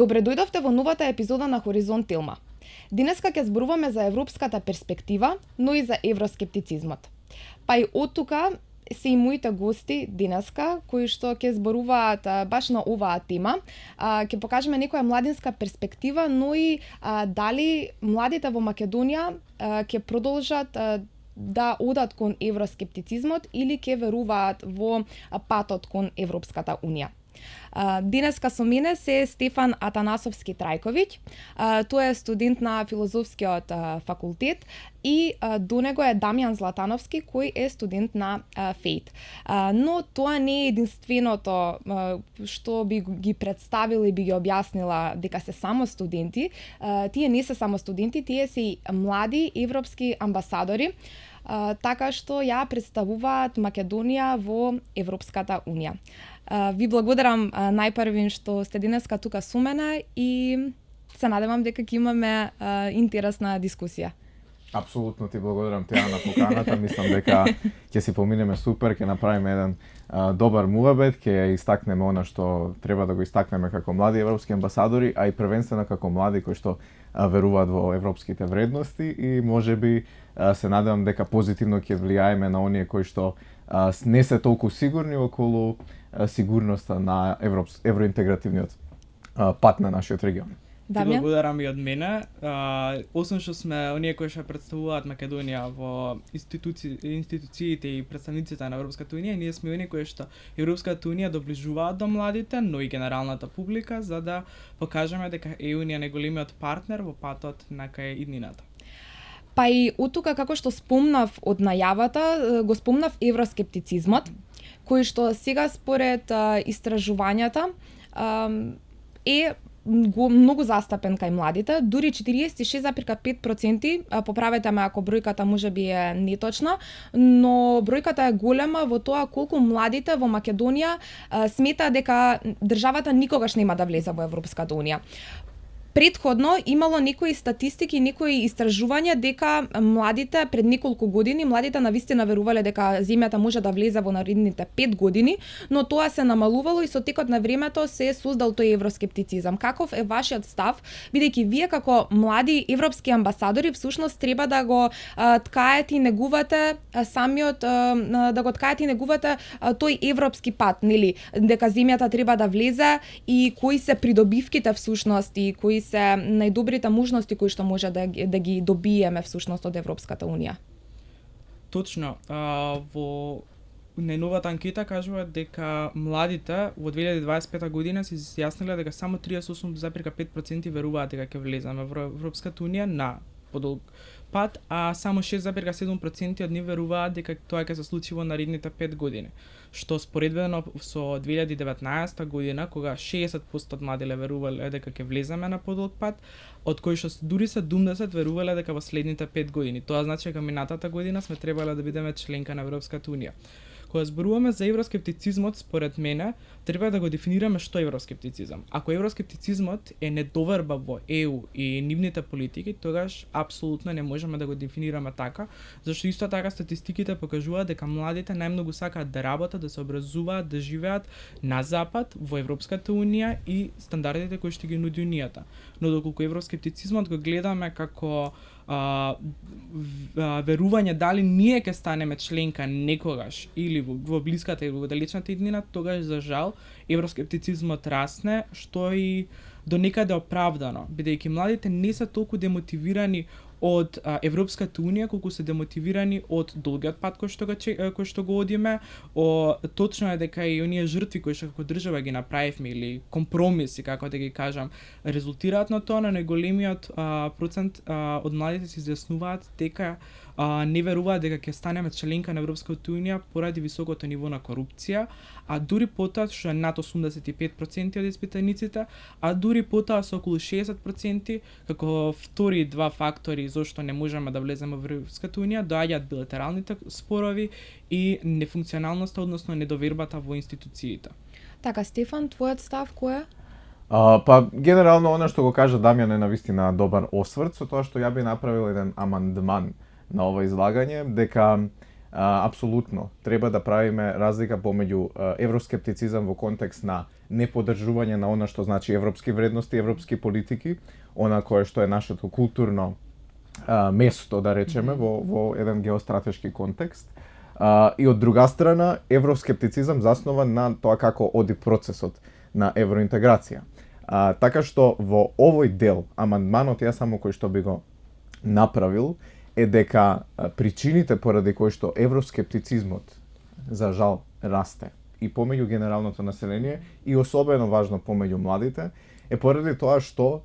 Добре дојдовте во новата епизода на Хоризонт Телма. Денеска ќе зборуваме за европската перспектива, но и за евроскептицизмот. Па и од тука се и моите гости денеска, кои што ќе зборуваат баш на оваа тема. Ќе покажеме некоја младинска перспектива, но и дали младите во Македонија ќе продолжат да одат кон евроскептицизмот или ќе веруваат во патот кон Европската Унија. Денеска со мене се Стефан Атанасовски Трајковиќ. Тој е студент на Филозофскиот факултет и до него е Дамјан Златановски, кој е студент на ФЕЙТ. Но тоа не е единственото што би ги представила и би ги објаснила дека се само студенти. Тие не се само студенти, тие се и млади европски амбасадори, така што ја представуваат Македонија во Европската Унија. Ви благодарам најпрвин што сте денеска тука со мене и се надевам дека ќе имаме интересна дискусија. Апсолутно ти благодарам Теа на поканата. Мислам дека ќе си поминеме супер, ќе направиме еден добар муабет, ќе истакнеме она што треба да го истакнеме како млади европски амбасадори, а и првенствено како млади кои што веруваат во европските вредности и можеби се надевам дека позитивно ќе влијаеме на оние кои што не се толку сигурни околу сигурноста на евроинтегративниот пат на нашиот регион. Ти благодарам и од мене. Освен што сме оние кои што представуваат Македонија во институциите и представниците на Европската Унија, ние сме оние кои што Европската Унија доближуваат до младите, но и генералната публика, за да покажеме дека ЕУ е најголемиот партнер во патот на кај иднината. Па и од тука, како што спомнав од најавата, го спомнав евроскептицизмот, кој што сега според истражувањата е многу застапен кај младите, дури 46,5%, поправете ме ако бројката можеби е неточна, но бројката е голема во тоа колку младите во Македонија сметаат дека државата никогаш нема да влезе во Европската Унија. Претходно имало некои статистики, некои истражувања дека младите пред неколку години, младите навистина верувале дека земјата може да влезе во наредните 5 години, но тоа се намалувало и со текот на времето се создал тој евроскептицизам. Каков е вашиот став, бидејќи вие како млади европски амбасадори всушност треба да го ткаете и негувате самиот да го ткаете и негувате тој европски пат, нели, дека земјата треба да влезе и кои се придобивките всушност и кои се најдобрите можности кои што може да ги добиеме всушност од Европската Унија. Точно. Во најновата анкета кажува дека младите во 2025 година се изјасниле дека само 38,5% веруваат дека ќе влеземе во Европската Унија на подолг пат, а само 6,7% од нив веруваат дека тоа ќе се случи во наредните 5 години. Што споредбено со 2019 година, кога 60% од младите верувале дека ќе влеземе на подолг пат, од кои што дури 70 верувале дека во следните 5 години. Тоа значи дека минатата година сме требале да бидеме членка на Европската Унија. Кога зборуваме за евроскептицизмот, според мене, треба да го дефинираме што е евроскептицизам. Ако евроскептицизмот е недоверба во ЕУ и нивните политики, тогаш апсолутно не можеме да го дефинираме така, зашто исто така статистиките покажуваат дека младите најмногу сакаат да работат, да се образуваат, да живеат на запад во Европската Унија и стандардите кои што ги нуди Унијата. Но доколку евроскептицизмот го гледаме како верување дали ние ќе станеме членка некогаш или во блиската или во далечната иднина, тогаш за жал евроскептицизмот расне, што и до некаде оправдано, бидејќи младите не се толку демотивирани од Европската Унија, колку се демотивирани од долгиот пат кој што го одиме. Точно е дека и оние жртви кои што како држава ги направивме или компромиси, како да ги кажам, резултираат на тоа, на најголемиот процент од младите се изјаснуваат дека не веруваат дека ќе станеме членка на Европската Унија поради високото ниво на корупција, а дури потоа што е над 85% од испитаниците, а дури потоа со околу 60% како втори два фактори зошто не можеме да влеземе во Европската Унија, доаѓаат билатералните спорови и нефункционалноста, односно недовербата во институциите. Така, Стефан, твојот став кој е? Па, генерално, она што го кажа Дамјан е навистина добар осврт, со тоа што ја би направил еден амандман на ова излагање, дека апсолутно треба да правиме разлика помеѓу евроскептицизам во контекст на неподржување на она што значи европски вредности, европски политики, она кое што е нашето културно место, да речеме, во еден геостратешки контекст. И од друга страна, евроскептицизам заснуван на тоа како оди процесот на евроинтеграција. Така што во овој дел, амандманот ја само кој што би го направил, е дека причините поради кои што евроскептицизмот за жал расте и помеѓу генералното население и особено важно помеѓу младите е поради тоа што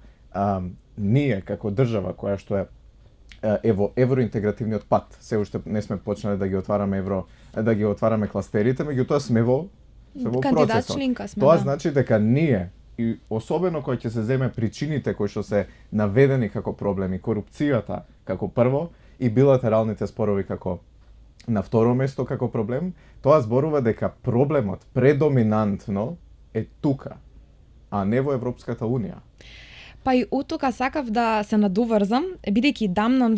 ние како држава која што е во евроинтегративниот пат, се уште не сме почнале да ги отвараме кластерите, меѓутоа сме во процесот. Тоа значи дека ние и особено кој ќе се земе причините кои што се наведени како проблеми, корупцијата како прво и билатералните спорови како на второ место како проблем, тоа зборува дека проблемот предоминантно е тука, а не во Европската Унија. Па и оттука сакав да се надоврзам, бидејќи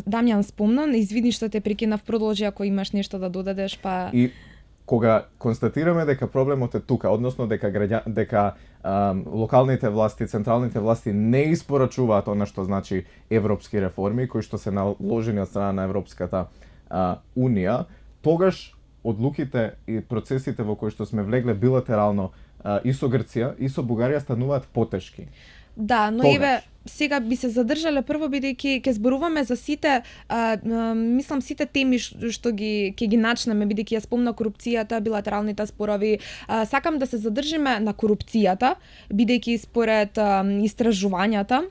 Дамјан спомна, извини што те прекинав, продолжи ако имаш нешто да додадеш, па... И кога констатираме дека проблемот е тука, односно дека локалните власти, централните власти не испорачуваат она што значи европски реформи, кои што се наложени од страна на Европската Унија, тогаш одлуките и процесите во кои што сме влегле билатерално и со Грција и со Бугарија стануваат потешки. Да, но еве сега би се задржале прво бидејќи ќе зборуваме за сите мислам сите теми што ќе ги начнеме, бидејќи ја спомна корупцијата, билатералните спорови. Сакам да се задржиме на корупцијата, бидејќи според истражувањата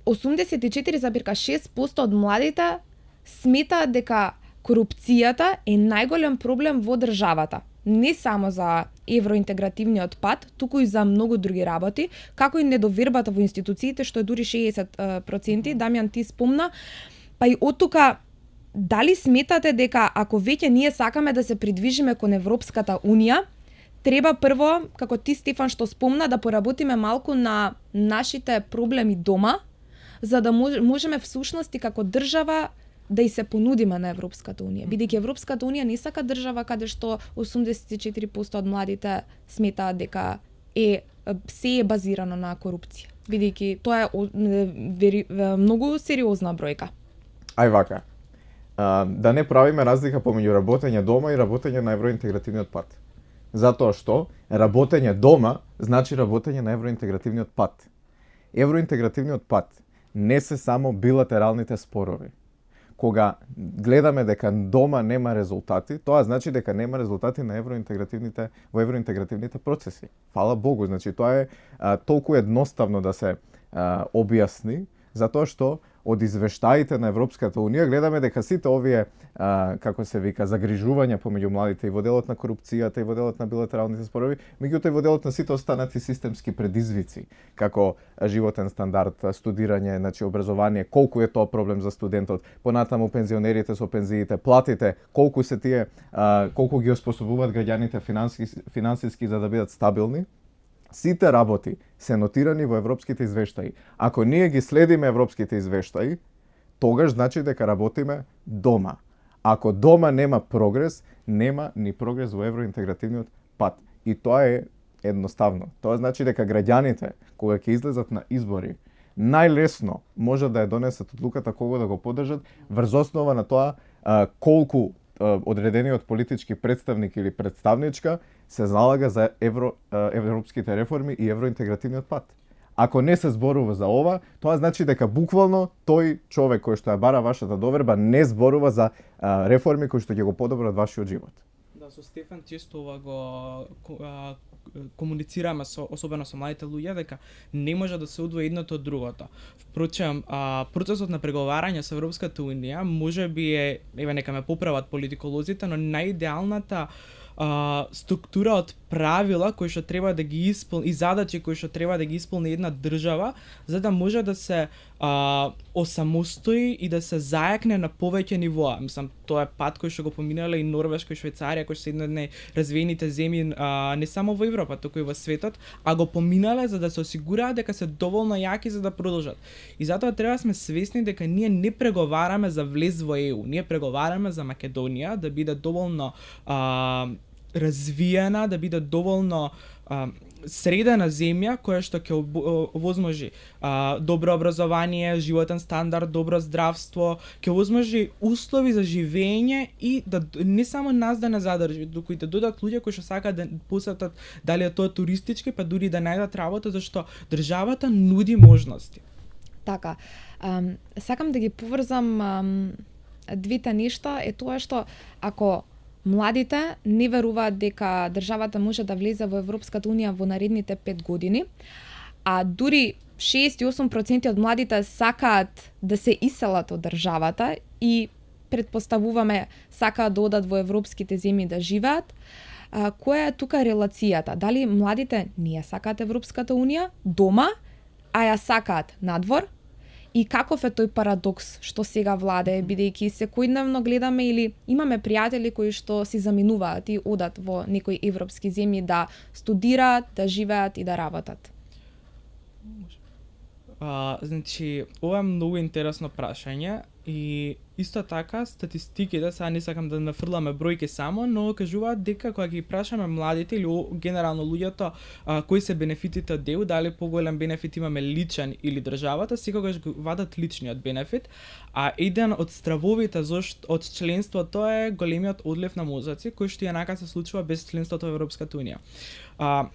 84,6% од младите сметаат дека корупцијата е најголем проблем во државата. Не само за евроинтегративниот пат, туку и за многу други работи, како и недовербата во институциите, што е дури 60%. Дамјан, ти спомна. Па и оттука, дали сметате дека ако веќе ние сакаме да се придвижиме кон Европската Унија, треба прво, како ти, Стефан, што спомна, да поработиме малку на нашите проблеми дома, за да можеме всушност и како држава да и се понудиме на Европската Унија. Бидејќи Европската Унија не сака држава каде што 84% од младите сметаат дека се е базирано на корупција. Бидејќи тоа е многу сериозна бројка. Ај вака. Да не правиме разлика помеѓу работење дома и работење на евроинтегративниот пат. Затоа што работење дома значи работење на евроинтегративниот пат. Евроинтегративниот пат не се само билатералните спорови. Кога гледаме дека дома нема резултати, тоа значи дека нема резултати на евроинтегративните процеси. Фала Богу, значи тоа е толку едноставно да се објасни, затоа што од извештаите на Европската Унија гледаме дека сите овие, како се вика, загрижувања помеѓу младите и во делот на корупцијата и во делот на билатералните спорови, меѓутоа и во делот на сите останати системски предизвици, како животен стандард, студирање, значи образование, колку е тоа проблем за студентот, понатаму пензионерите со пензиите, платите, колку се тие, колку ги оспособуваат граѓаните финансиски за да бидат стабилни. Сите работи се нотирани во европските извештаи. Ако ние ги следиме европските извештаи, тогаш значи дека работиме дома. Ако дома нема прогрес, нема ни прогрес во евроинтегративниот пат. И тоа е едноставно. Тоа значи дека граѓаните, кога ќе излезат на избори, најлесно може да ја донесат одлуката кого да го поддржат врз основа на тоа колку одредениот политички представник или представничка се залага за европските реформи и евроинтегративниот пат. Ако не се зборува за ова, тоа значи дека буквално тој човек кој што ја бара вашата доверба не зборува за реформи кои што ќе го подобрат вашиот живот. Да, со Стефан често ова го комуницираме особено со младите луѓе дека не може да се одвои едното од другото. Впрочем, процесот на преговарање со Европската Унија можеби е, еве нека ме поправат политиколозите, но најидеалната структура од правила кои што треба да ги исполни и задачи кои што треба да ги исполни една држава за да може да се осамостои и да се зајакне на повеќе нивоа. Мислам, тоа е пат кој што го поминале и Норвешка и Швајцарија, кои што се една од најразвиените земји не само во Европа, туку и во светот, а го поминале за да се осигураат дека се доволно јаки за да продолжат. И затоа треба да сме свесни дека ние не преговараме за влез во ЕУ, ние преговараме за Македонија да биде доволно развиена, да биде доволно средена земја која што ќе овозможи добро образование, животен стандард, добро здравство, ќе овозможи услови за живење и да не само нас да не задржи, туку и да додат луѓе кои што сакаат да посетат дали е тоа туристички, па дури да најдат работа, зашто државата нуди можности. Така, сакам да ги поврзам двете нешта, е тоа што ако младите не веруваат дека државата може да влезе во Европската унија во наредните 5 години, а дури 68% од младите сакаат да се иселат од државата и предпоставуваме сакаат да одат во европските земји да живеат, која е тука релацијата? Дали младите не ја сакаат Европската унија дома, а ја сакаат надвор? И каков е тој парадокс што сега владее, бидејќи секојдневно гледаме или имаме пријатели кои што си заминуваат и одат во некои европски земји да студираат, да живеат и да работат? Значи, ова е многу интересно прашање и исто така статистиките, сега не сакам да нафрламе бројки само, но кажуваат дека кога ги прашаме младите или генерално луѓето кои се бенефитите од ЕУ, дали поголем бенефит имаме личен или државата, секогаш го вадат личниот бенефит, а еден од стравовите од членството е големиот одлив на мозоци, кој што јанака се случува без членството во Европската унија.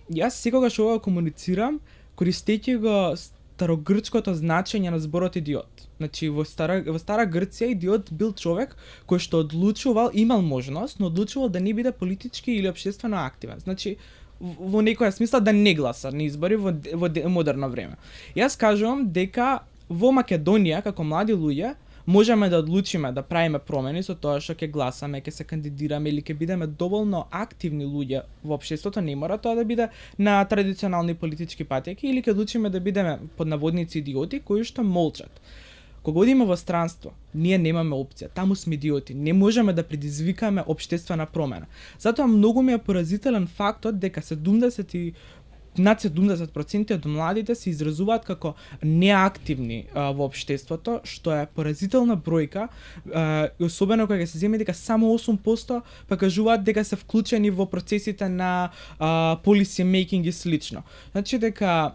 Јас секогаш ова комуницирам користејќи го старогрчкото значење на зборот идиот. Значи во стара Грција идиот бил човек кој што одлучувал, имал можност, но одлучувал да не биде политички или општествено активен. Значи во некоја смисла да не гласа на избори во модерно време. Јас кажувам дека во Македонија како млади луѓе можеме да одлучиме да правиме промени со тоа што ќе гласаме, ќе се кандидираме или ќе бидеме доволно активни луѓе во општеството, не мора тоа да биде на традиционални политички патеки, или ќе одлучиме да бидеме под наводници идиоти кои што молчат. Кога одиме во странство, ние немаме опција, таму сме идиоти, не можеме да предизвикаме општествена промена. Затоа многу ми е поразителен фактот дека над 70% од младите се изразуваат како неактивни во општеството, што е поразителна бројка, и особено кога се земе дека само 8% па кажуваат дека се вклучени во процесите на policy making и слично. Значи дека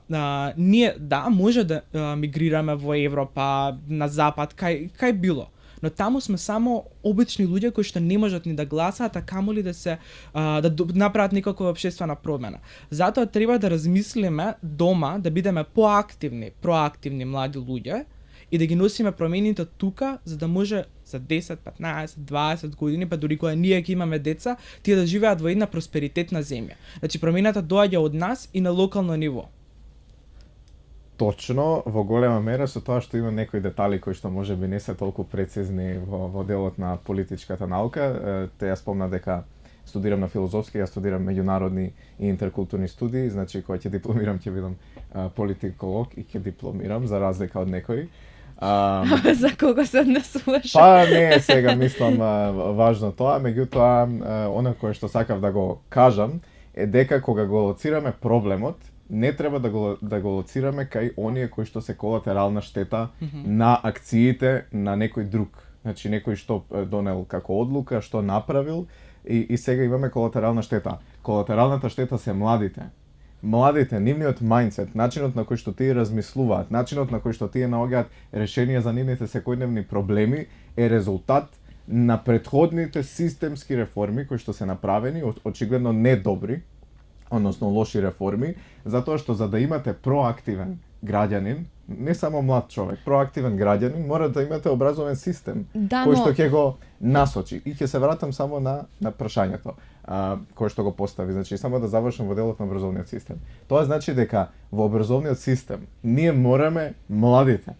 ние може да мигрираме во Европа, на запад, кај било. Но таму сме само обични луѓе кои што не можат ни да гласаат, а камоли да се да направат некаква општествена промена. Затоа треба да размислиме дома да бидеме проактивни млади луѓе и да ги носиме промените тука, за да може за 10, 15, 20 години, па дури кога ние ќе имаме деца, тие да живеат во една просперитетна земја. Значи промената доаѓа од нас и на локално ниво. Точно, во голема мера со тоа што има некои детали кои што можеби не се толку прецизни во делот на политичката наука. Те ја спомна дека студирам на филозофски, ја студирам меѓународни и интеркултурни студии, значи кога ќе дипломирам ќе бидам политиколог и ќе дипломирам за разлика од некои. За кого се однесуваш? Па не сега мислам важно тоа, меѓутоа она кое што сакав да го кажам е дека кога го лоцираме проблемот, не треба да го лоцираме кај оние кои што се колатерална штета на акциите на некој друг. Значи некој што донел како одлука, што направил и сега имаме колатерална штета. Колатералната штета се младите. Младите, нивниот мајндсет, начинот на кој што тие размислуваат, начинот на кој што тие наоѓаат решенија за нивните секојдневни проблеми е резултат на претходните системски реформи кои што се направени, очигледно недобри, односно лоши реформи, затоа што за да имате проактивен граѓанин, не само млад човек, проактивен граѓанин, мора да имате образовен систем кој што ќе го насочи. И ќе се вратам само на прашањето кој што го постави. Значи, само да завршам во делот на образовниот систем. Тоа значи дека во образовниот систем ние мораме младите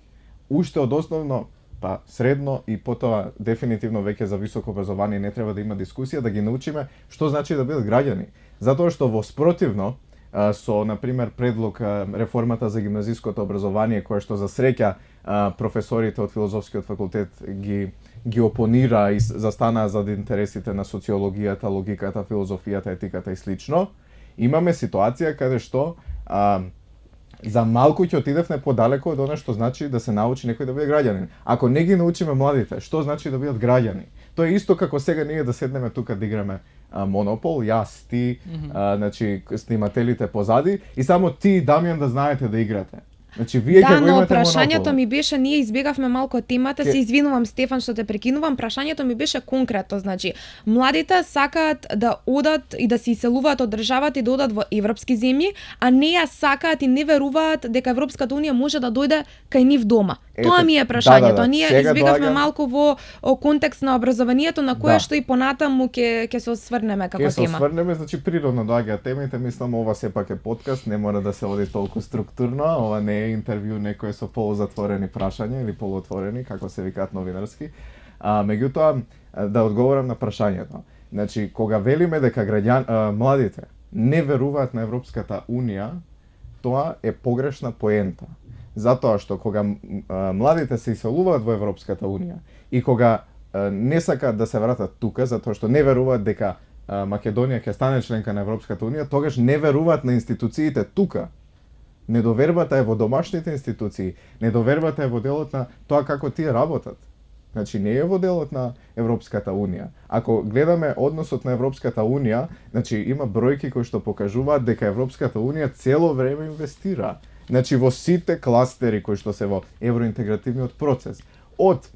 уште од основно па средно и потоа дефинитивно веќе за високо образование не треба да има дискусија, да ги научиме што значи да бидат граѓани. Затоа што во спротивно со, например, предлог реформата за гимназиското образование, која што за среќа професорите од филозофскиот факултет ги опонира и застанаа за интересите на социологијата, логиката, филозофијата, етиката и слично, имаме ситуација каде што за малку ќе отидевме подалеку од она што значи да се научи некој да биде граѓанин. Ако не ги научиме младите што значи да бидат граѓани, тоа е исто како сега ние да седнеме тука да играме Монопол, јас, ти, значи снимателите позади и само ти и Дамјан да знаете да играте. Значи вие ќе го имате прашањето ми беше, ние избегавме малку темата, се извинувам Стефан што те прекинувам, прашањето ми беше конкретно, значи младите сакаат да одат и да се иселуваат од државата и да одат во европски земји, а не ја сакаат и не веруваат дека Европската унија може да дојде кај нив дома. Тоа ми е прашањето. Ние избегавме малку во контекст на образованието на кое што и понатаму ќе се осврнеме како тема. Ќе се осврнеме, значи природно доаѓаат темите, мислам ова сепак е подкаст, не мора да се оди толку структурно, ова не е интервју некој со полузатворени прашања или полуотворени, како се викаат новинарски. Меѓутоа, да одговорам на прашањето. Значи, кога велиме дека младите не веруваат на Европската Унија, тоа е погрешна поента. Затоа што кога младите се иселуваат во Европската Унија и кога не сакаат да се вратат тука, затоа што не веруваат дека Македонија ќе стане членка на Европската Унија, тогаш не веруваат на институциите тука. Недовербата е во домашните институции, недовербата е во делот на тоа како тие работат. Значи не е во делот на Европската Унија. Ако гледаме односот на Европската Унија, значи има бројки кои што покажуваат дека Европската Унија цело време инвестира. Значи во сите кластери кои што се во евроинтегративниот процес, од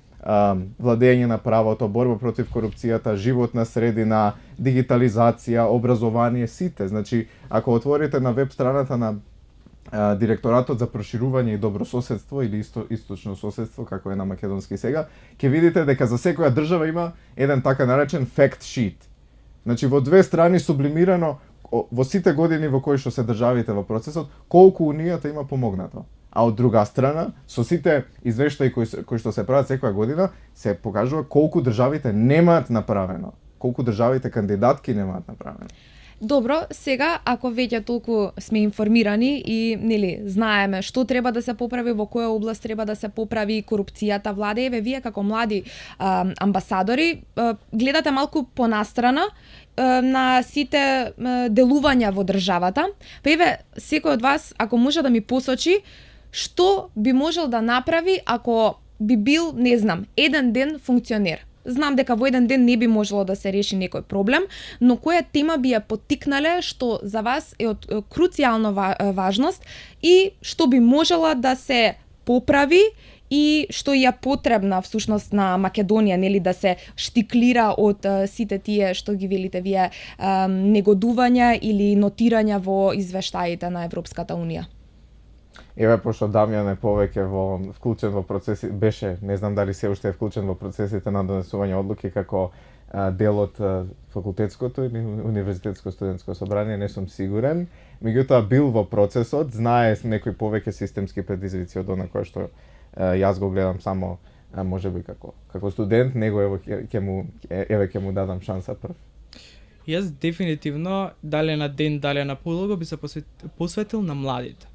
владење на правото, борба против корупцијата, животна средина, дигитализација, образование, сите. Значи, ако отворите на веб страната на Директоратот за проширување и добрососедство или источно соседство, како е на македонски сега, ќе видите дека за секоја држава има еден така наречен fact sheet. Значи, во две страни сублимирано во сите години во кои што се државите во процесот, колку Унијата има помогнато. А од друга страна, со сите извештаи кои што се прават секоја година, се покажува колку државите немаат направено, колку државите кандидатки немаат направено. Добро, сега ако веќе толку сме информирани и нели знаеме што треба да се поправи, во која област треба да се поправи корупцијата, владееве, вие како млади амбасадори гледате малку понастрана на сите делувања во државата. Па еве, секој од вас ако може да ми посочи што би можел да направи ако би бил, не знам, еден ден функционер. Знам дека во еден ден не би можело да се реши некој проблем, но која тема би ја поттикнале што за вас е од круцијална важност и што би можела да се поправи и што ја потребна всушност на Македонија, нели, да се штиклира од сите тие што ги велите вие негодувања или нотирања во извештаите на Европската Унија. Еве, пошто Дамјан е повеќе вклучен во процеси, беше, не знам дали се уште е вклучен во процесите на донесување одлуки како дел од факултетското или универзитетско студентско собрание, не сум сигурен. Меѓутоа бил во процесот, знае некои повеќе системски предизвици од она кое што јас го гледам само можеби како студент, него ќе му дадам шанса прв. Јас дефинитивно, дали на ден, дали на подолго, би се посветил на младите.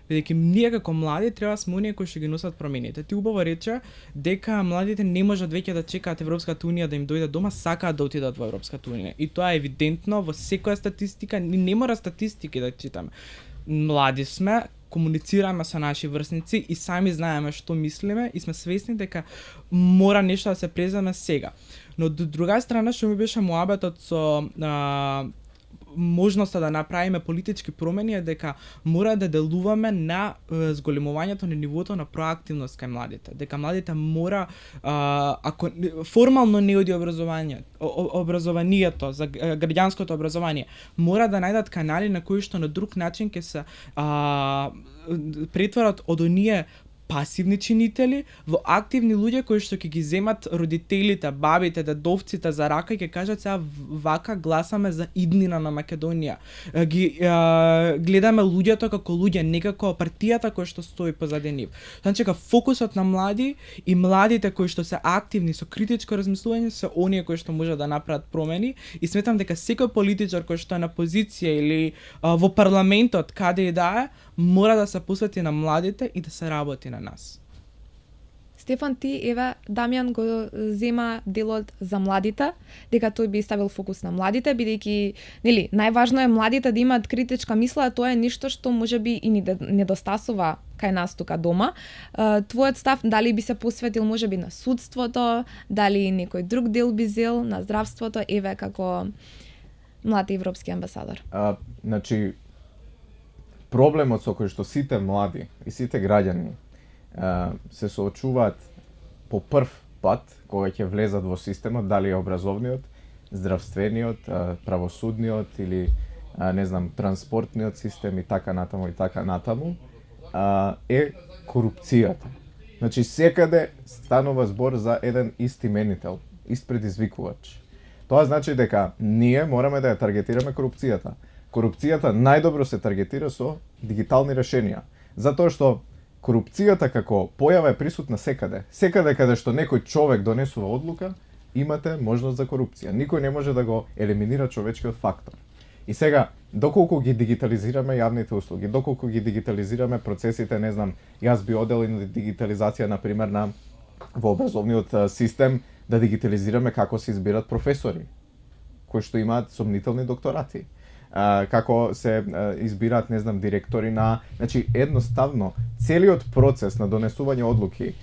Бидејќи ние како млади треба сме оние кои што ги носат промените. Ти убаво рече дека младите не можат веќе да чекаат Европската Унија да им дојде дома, сакаат да отидат во Европската Унија. И тоа е евидентно во секоја статистика, не мора статистики да читаме. Млади сме, комуницираме со наши врсници и сами знаеме што мислиме и сме свесни дека мора нешто да се преземе сега. Но од друга страна што ми беше муабетот со можноста да направиме политички промени е дека мора да делуваме на зголемувањето на нивото на проактивност кај младите. Дека младите мора, ако формално не оди образованието, за граѓанското образование, мора да најдат канали на кои што на друг начин ќе се претварат од оние пасивни чинители, во активни луѓе кои што ќе ги земат родителите, бабите, дедовците за рака и ќе кажат сега вака гласаме за иднина на Македонија. Гледаме луѓето како луѓе, не како партијата која што стои позади нив. Значи дека фокусот на млади и младите кои што се активни со критичко размислување се оние кои што може да направат промени и сметам дека секој политичар кој што е на позиција или во парламентот каде и да е, мора да се посвети на младите и да се работи на нас. Стефан, ти, еве, Дамјан го зема делот за младите, дека тој би ставил фокус на младите, бидејќи, нели, најважно е младите да имаат критичка мисла, а тоа е нешто што можеби и ни недостасува кај нас тука дома. Твојот став, дали би се посветил можеби на судството, дали некој друг дел би зел на здравството, еве, како млад европски амбасадор? Значи, проблемот со кој што сите млади и сите граѓани се соочуваат по прв пат кога ќе влезат во системот, дали е образовниот, здравствениот, правосудниот или не знам, транспортниот систем и така натаму, е корупцијата. Значи секаде станува збор за еден ист именител, ист предизвикувач. Тоа значи дека ние мораме да ја таргетираме корупцијата. Корупцијата најдобро се таргетира со дигитални решенија, затоа што корупцијата како појава е присутна секаде. Секаде каде што некој човек донесува одлука, имате можност за корупција. Никој не може да го елиминира човечкиот фактор. И сега, доколку ги дигитализираме јавните услуги, доколку ги дигитализираме процесите, не знам, јас би одел и на дигитализација, например, во образовниот систем, да дигитализираме како се избират професори, кои што имаат сомнителни докторати. Како се избираат, не знам, директори на... Значи, едноставно, целиот процес на донесување одлуки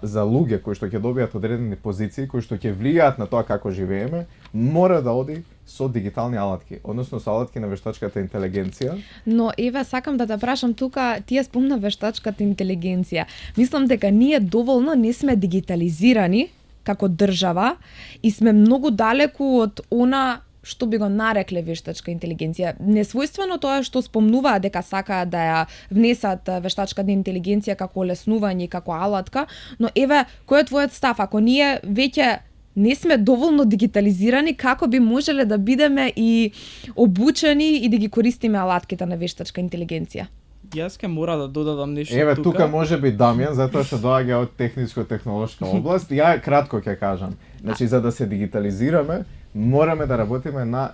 за луѓе кои што ќе добијат одредени позиции, кои што ќе влијаат на тоа како живееме, мора да оди со дигитални алатки, односно со алатки на вештачката интелигенција. Но еве сакам да те прашам тука, ти ја спомна вештачката интелигенција. Мислам дека ние доволно не сме дигитализирани како држава и сме многу далеку од она што би го нарекле вештачка интелигенција. Несвојствено тоа што спомнуваат дека сакаат да ја внесат вештачката интелигенција како олеснување и како алатка, но еве, кој е твојот став? Ако ние веќе не сме доволно дигитализирани, како би можеле да бидеме и обучени и да ги користиме алатките на вештачка интелигенција? Јас ке мора да додадам нешто тука. Еве, тука тука може би Дамјан, затоа што доаѓа од техничко-технолошка област. Ја кратко ќе кажам. Значи, за да се дигитализираме, мораме да работиме на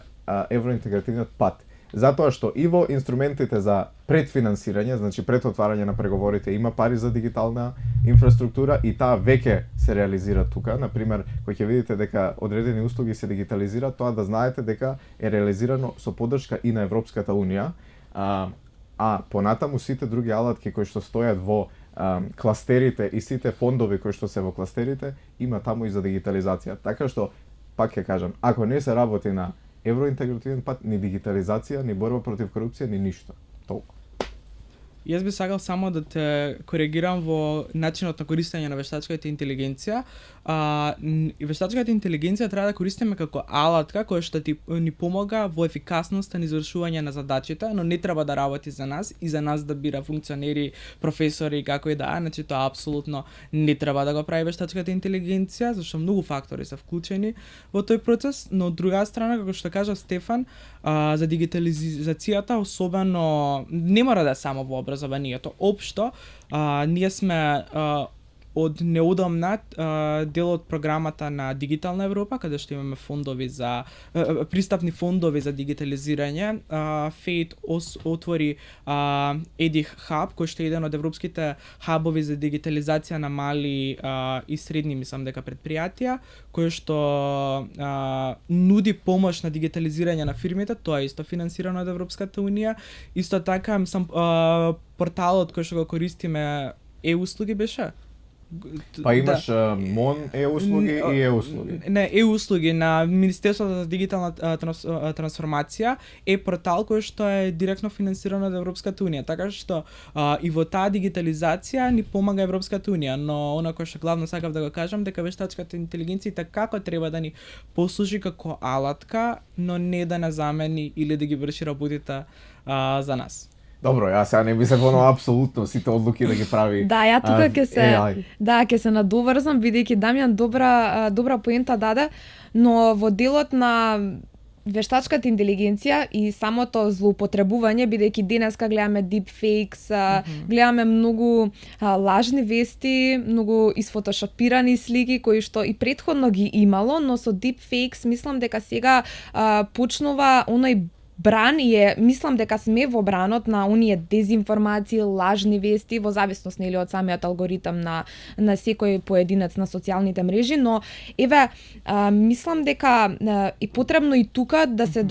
евроинтегративниот пат. Затоа што и во инструментите за предфинансирање, значи пред отварање на преговорите, има пари за дигитална инфраструктура и таа веќе се реализира тука. Например, кој ќе видите дека одредени услуги се дигитализираат, тоа да знаете дека е реализирано со поддршка и на Европската унија. А понатаму сите други алатки кои што стојат во кластерите и сите фондови кои што се во кластерите, има таму и за дигитализација. Така што, пак ќе кажам, ако не се работи на евроинтегративен пат, ни дигитализација, ни борба против корупција, ни ништо. Толку. Јас би сакал само да те коригирам во начинот на користење на вештачката интелигенција. Вештачката интелигенција треба да користиме како алатка која што ни помага во ефикасноста на извршување на задачите, но не треба да работи за нас и за нас да бира функционери, професори и како и да е. Значи тоа апсолутно не треба да го прави вештачката интелигенција, зашто многу фактори се вклучени во тој процес, но од друга страна, како што кажа Стефан, за дигитализацијата, особено не мора да е само во образованието. Општо, ние сме од неодамна дел од програмата на Дигитална Европа, каде што имаме фондови за пристапни фондови за дигитализирање. ФЕИТ отвори EDIH Hub, кој што е еден од европските хабови за дигитализација на мали и средни, мислам дека предпријатија, кој што нуди помош на дигитализирање на фирмите, тоа е исто финансирано од Европската унија. Исто така, мислам, порталот кој што го користиме услуги беше? Па имаш МОН услуги и услуги. Не, услуги на Министерството за дигитална трансформација портал кој што е директно финансиран од Европската унија. Така што и во таа дигитализација ни помага Европската унија, но она кој што главно сакав да го кажам дека вештачката интелигенција како треба да ни послужи како алатка, но не да не замени или да ги врши работите за нас. Добро, јас сега не би се понова апсолутно сите одлуки да ги прави. Да, ја тука ќе се AI. ќе се надоврзам бидејќи Дамјан добра поента даде, но во делот на вештачката интелигенција и самото злоупотребување, бидејќи денеска гледаме deepfakes, гледаме многу лажни вести, многу исфотошопирани слики кои што и претходно ги имало, но со deepfakes мислам дека сега почнува оној бран и мислам дека сме во бранот на оние дезинформации, лажни вести, во зависност нели од самиот алгоритам на секој поединец на социјалните мрежи, но еве мислам дека и потребно и тука да се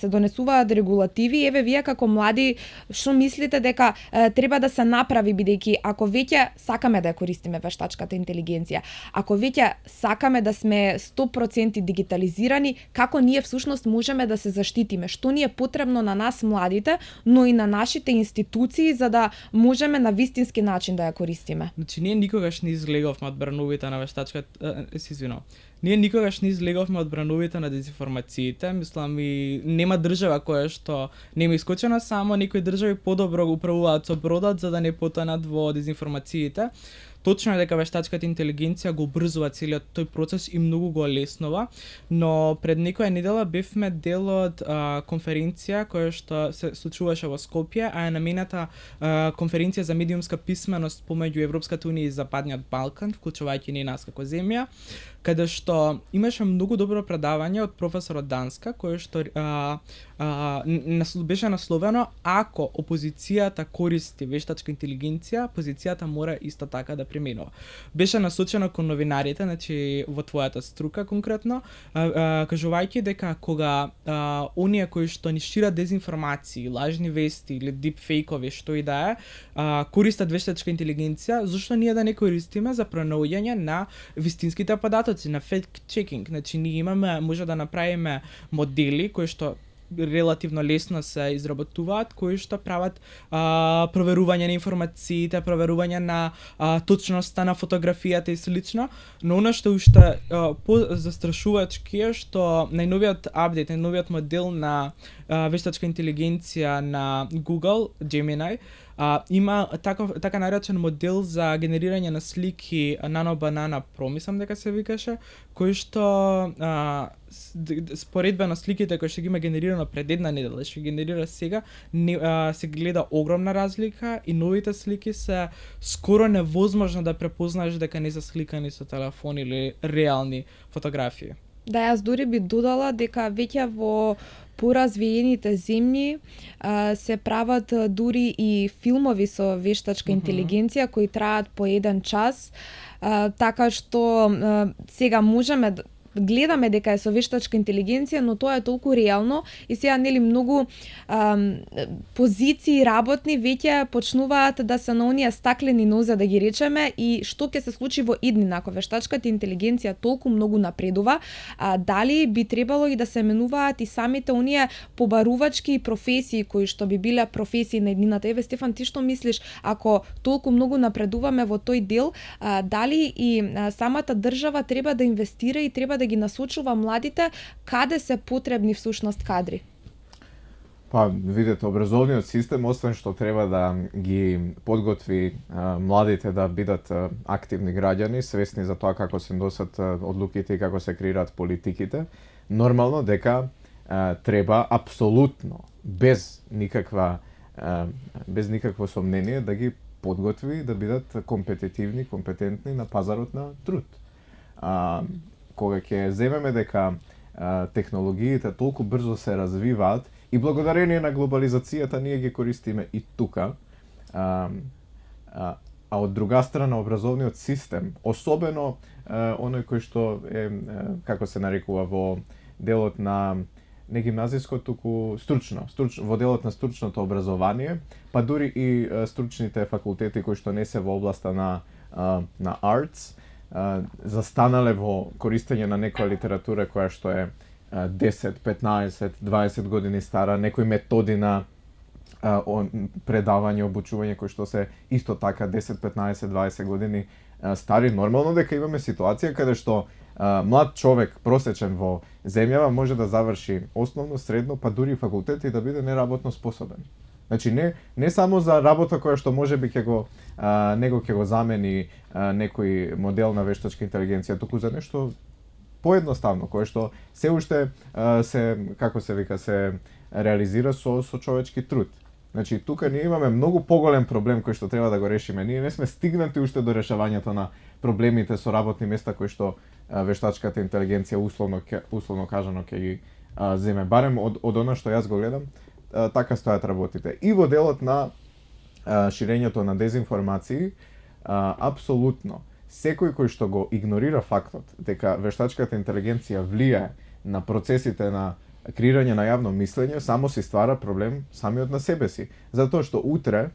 донесуваат регулативи. Еве вие како млади што мислите дека треба да се направи, бидејќи ако веќе сакаме да ја користиме вештачката интелигенција, ако веќе сакаме да сме 100% дигитализирани, како ние всушност можеме да се заштитиме? Што ни е потребно на нас младите, но и на нашите институции за да можеме на вистински начин да ја користиме? Значи ние никогаш не излеговме од брановите на вештачката, Ние никогаш не излеговме од брановите на дезинформациите, мислам и нема држава која што нема искочена, само некои држави подобро го управуваат со бродот за да не потонат во дезинформациите. Точно е дека вештачката интелигенција го обрзува целиот тој процес и многу го олеснува, но пред некоја недела бевме дел од конференција која што се случуваше во Скопје, а е намената конференција за медиумска писменост помеѓу Европската унија и Западниот Балкан, вклучувајќи и нас како земја, каде што имаше многу добро предавање од професор од Данска, кој што беше насловено ако опозицијата користи вештачка интелигенција, позицијата мора исто така да применува. Беше насочено кон новинарите, значи во твојата струка конкретно, кажувајќи дека кога оние кои што ни шират дезинформации, лажни вести или дипфейкови, што и да е, користат вештачка интелигенција, зашто ние да не користиме за пронаоѓање на вистинските податоци, на fact-checking. Значи ние може да направиме модели кои што релативно лесно се изработуваат, кои што прават проверување на информациите, проверување на точноста на фотографијата и слично, но она што уште по-застрашувачки е што најновиот апдейт, најновиот модел на вештачка интелигенција на Google, Gemini, има така наречен модел за генерирање на слики Nano Banana Pro, мислам дека се викаше, кој што споредба на сликите кои што ги има генерирано пред една недела и што генерира сега, се гледа огромна разлика и новите слики се скоро невозможно да препознаеш дека не се сликани со телефон или реални фотографии. Да, јас дури би додала дека веќе во поразвиените земји се прават дури и филмови со вештачка интелигенција кои траат по 1 час, така што сега можеме гледаме дека е со вештачка интелигенција, но тоа е толку реално и сега нели многу позиции работни веќе почнуваат да се на оние стаклени нозе да ги речеме и што ќе се случи во иднина ако вештачката интелигенција толку многу напредува, дали би требало и да се менуваат и самите оние побарувачки професии кои што би биле професии на иднината. Еве Стефан, ти што мислиш, ако толку многу напредуваме во тој дел, дали и самата држава треба да инвестира и треба да ги насочува младите каде се потребни всушност кадри? Па, видете, образовниот систем, освен што треба да ги подготви младите да бидат активни граѓани, свесни за тоа како се носат одлуките и како се креираат политиките, нормално дека треба апсолутно, без никакво сомнение, да ги подготви да бидат компетитивни, компетентни на пазарот на труд. Кога ќе земеме дека технологиите толку брзо се развиваат и благодарение на глобализацијата ние ги користиме и тука, а од друга страна образовниот систем, особено оној кој што е, како се нарекува во делот на не гимназиско, туку стручно, во делот на стручното образование, па дури и стручните факултети кои што не се во областа на arts, застанале во користење на некоја литература која што е 10, 15, 20 години стара, некои методи на предавање, обучување кои што се исто така 10, 15, 20 години стари. Нормално дека имаме ситуација каде што млад човек, просечен во земјава, може да заврши основно, средно, па дури факултет и да биде неработно способен. Значи не само за работа која што можеби ќе го него ќе го замени некој модел на вештачка интелигенција, туку за нешто поедноставно, кое што се уште се реализира со човечки труд. Значи тука ние имаме многу поголем проблем кој што треба да го решиме. Ние не сме стигнати уште до решавањето на проблемите со работни места кои што вештачката интелигенција условно кажано ќе ги земе. Барем од она што јас го гледам, така стојат работите. И во делот на ширењето на дезинформации, апсолутно секој кој што го игнорира фактот дека вештачката интелигенција влијае на процесите на креирање на јавно мислење, само си ствара проблем самиот на себе си. Затоа што утре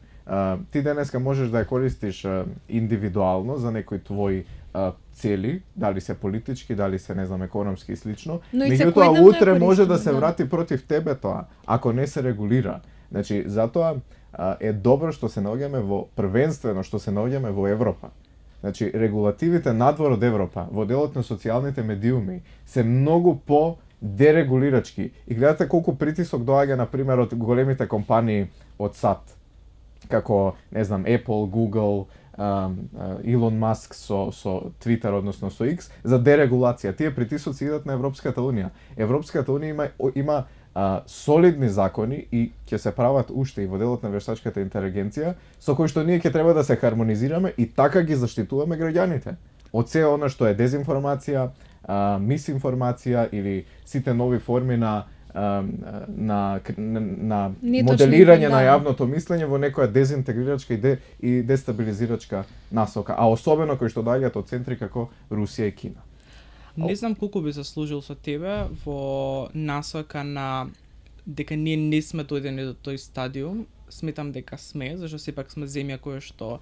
ти денеска можеш да ја користиш индивидуално за некои твои цели, дали се политички, дали се не знам економски и слично, меѓутоа утре може да се врати против тебе тоа, ако не се регулира. Значи затоа е добро што се наоѓаме првенствено што се наоѓаме во Европа. Значи регулативите надвор од Европа во делот на социјалните медиуми се многу по дерегулирачки. И гледате колку притисок доаѓа на пример од големите компании од САД, како не знам Apple, Google, Илон Маск со Twitter, односно со X, за дерегулација. Тие притисоци идат на Европската унија. Европската унија има солидни закони и ќе се прават уште и во делот на вештачката интелигенција, со кои што ние ќе треба да се хармонизираме и така ги заштитуваме граѓаните од се она што е дезинформација, мисинформација или сите нови форми на моделирање на јавното мислење во некоја дезинтегрирачка и дестабилизирачка насока, а особено кои што доаѓаат од центри како Русија и Кина. Не знам колку би се служил со тебе во насока на дека ние не сме дојдени до тој стадиум. Сметам дека сме, зашто сепак сме земја која што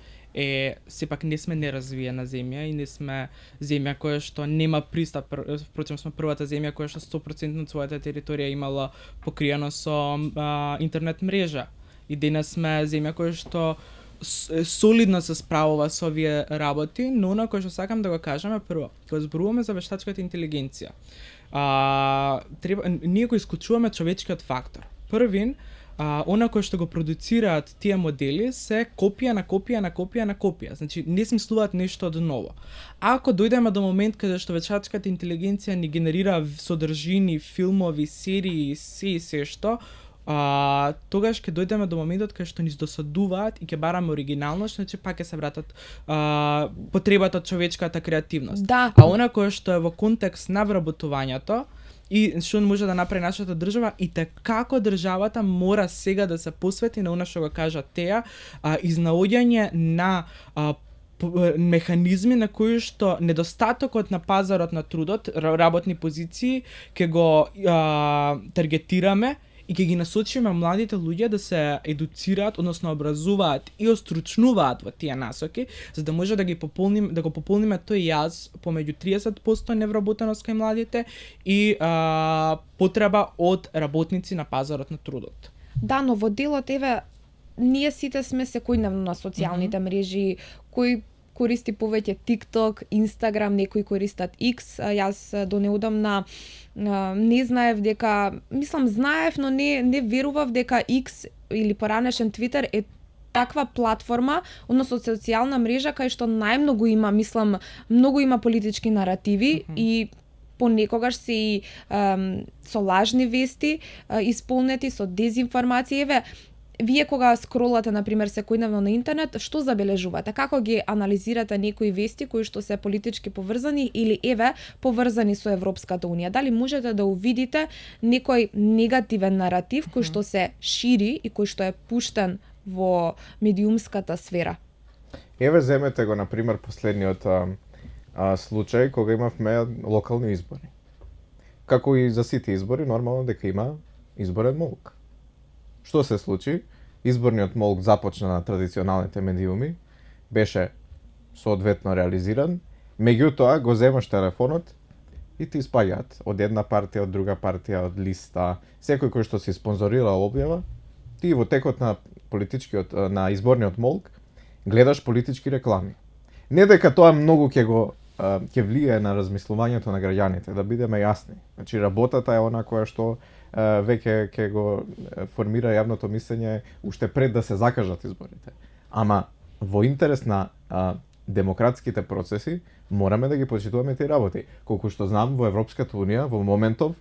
сепак не сме неразвиена земја и не сме земја која што нема пристап, впрочем сме првата земја која што 100% од својата територија имала покриено со интернет мрежа. И денес сме земја која што солидно се справува со овие работи, но она кој што сакам да го кажеме прво, кога зборуваме за вештачката интелигенција, ние го исклучуваме човечкиот фактор. Првин, она кој што го продуцираат тие модели се копија на копија на копија на копија. Значи не смислуваат нешто од ново. Ако дојдеме до момент каде што вештачката интелигенција ни генерира содржини, филмови, серии, се што, тогаш ќе дојдеме до моментот кај што ни досадуваат и ќе бараме оригиналност, значи пак ќе се вратат потребата од човечката креативност. Да. А она кој што е во контекст на вработувањето и што може да направи нашата држава и како државата мора сега да се посвети на она што го кажа Теја, изнаоѓање на механизми на кои што недостатокот на пазарот на трудот, работни позиции, ќе го таргетираме и ќе ги насочиме младите луѓе да се едуцираат, односно образуваат и остручнуваат во тие насоки, за да може да го пополниме тој јаз помеѓу 30% невработеност кај младите и потреба од работници на пазарот на трудот. Да, но во делот ние сите сме секојдневно на социјалните мрежи, кој користи повеќе TikTok, Instagram, некои користат X. Јас до неодамна не знаев дека, знаев, но не верував дека X или поранешен Twitter е таква платформа, односно социјална мрежа кај што најмногу има, многу има политички наративи и понекогаш се и со лажни вести, исполнети со дезинформација. Вие кога скролате, например, секојдневно на интернет, што забележувате? Како ги анализирате некои вести кои што се политички поврзани или поврзани со Европската унија? Дали можете да увидите некој негативен наратив кој што се шири и кој што е пуштен во медиумската сфера? Земете го, например, последниот случај кога имавме локални избори. Како и за сите избори, нормално дека има изборен молк. Што се случи? Изборниот молк започна на традиционалните медиуми, беше соодветно реализиран, меѓутоа го земаш телефонот и ти испаѓаат од една партија, од друга партија, од листа, секој кој што си спонзорирал објава, ти во текот на на изборниот молк гледаш политички реклами. Не дека тоа многу ќе влијае на размислувањето на граѓаните, да бидеме јасни. Значи работата е она која што веќе ќе го формира јавното мислење уште пред да се закажат изборите. Ама во интерес на демократските процеси мораме да ги почитуваме тие работи. Колку што знам во Европската унија во моментов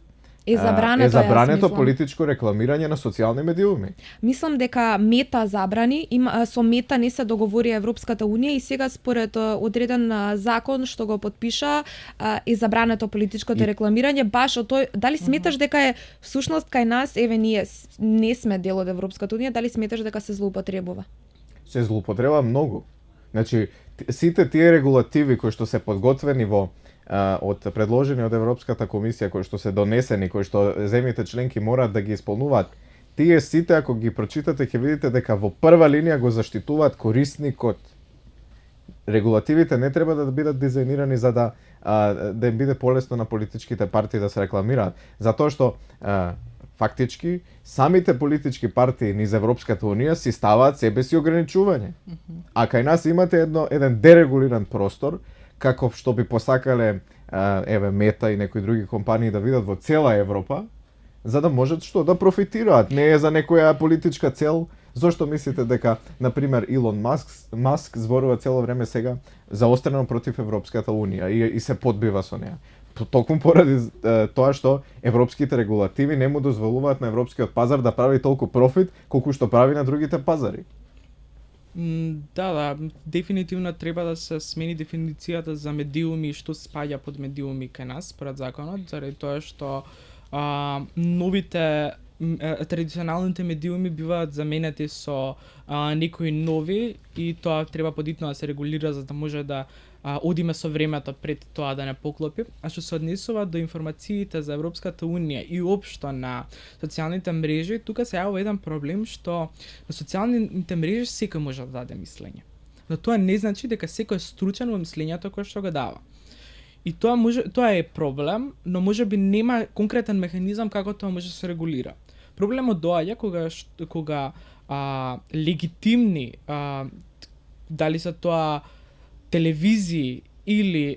Е забрането политичко рекламирање на социјални медиуми. Мислам дека Мета забрани, со Мета не се договори Европската унија и сега според одреден закон што го подпиша е забрането политичкото рекламирање баш од тој. Дали сметаш дека е всушност кај нас, еве ние не сме дел од Европската унија, дали сметаш дека се злоупотребува? Се злоупотреба многу. Значи сите тие регулативи кои што се подготвени од предложени од Европската комисија, кои што се донесени, кои што земјите членки мораат да ги исполнуваат, тие сите ако ги прочитате ќе видите дека во прва линија го заштитуваат корисникот. Регулативите не треба да бидат дизајнирани за да им биде полесно на политичките партии да се рекламираат, затоа што фактички самите политички партии низ Европската унија си ставаат себе си ограничување. А кај нас имате еден дерегулиран простор, каков што би посакале еве Мета и некои други компании да видат во цела Европа, за да можат што да профитираат. Не е за некоја политичка цел. Зошто мислите дека на пример Илон Маск зборува цело време сега заострено против Европската унија и се подбива со неа? Токму поради тоа што европските регулативи не му дозволуваат на европскиот пазар да прави толку профит колку што прави на другите пазари. Да, дефинитивно треба да се смени дефиницијата за медиуми и што спаѓа под медиуми кај нас според законот, заради тоа што новите традиционалните медиуми биваат заменети со некои нови и тоа треба подитно да се регулира за да може да одиме со времето пред тоа да не поклопи. А што се однесува до информациите за Европската унија и општо на социјалните мрежи, тука се јавува еден проблем што на социјалните мрежи секој може да даде мислење. Но тоа не значи дека секој е стручен во мислењето кое што го дава. И тоа е проблем, но можеби нема конкретен механизам како тоа може да се регулира. Проблемот доаѓа кога легитимни дали се тоа телевизии или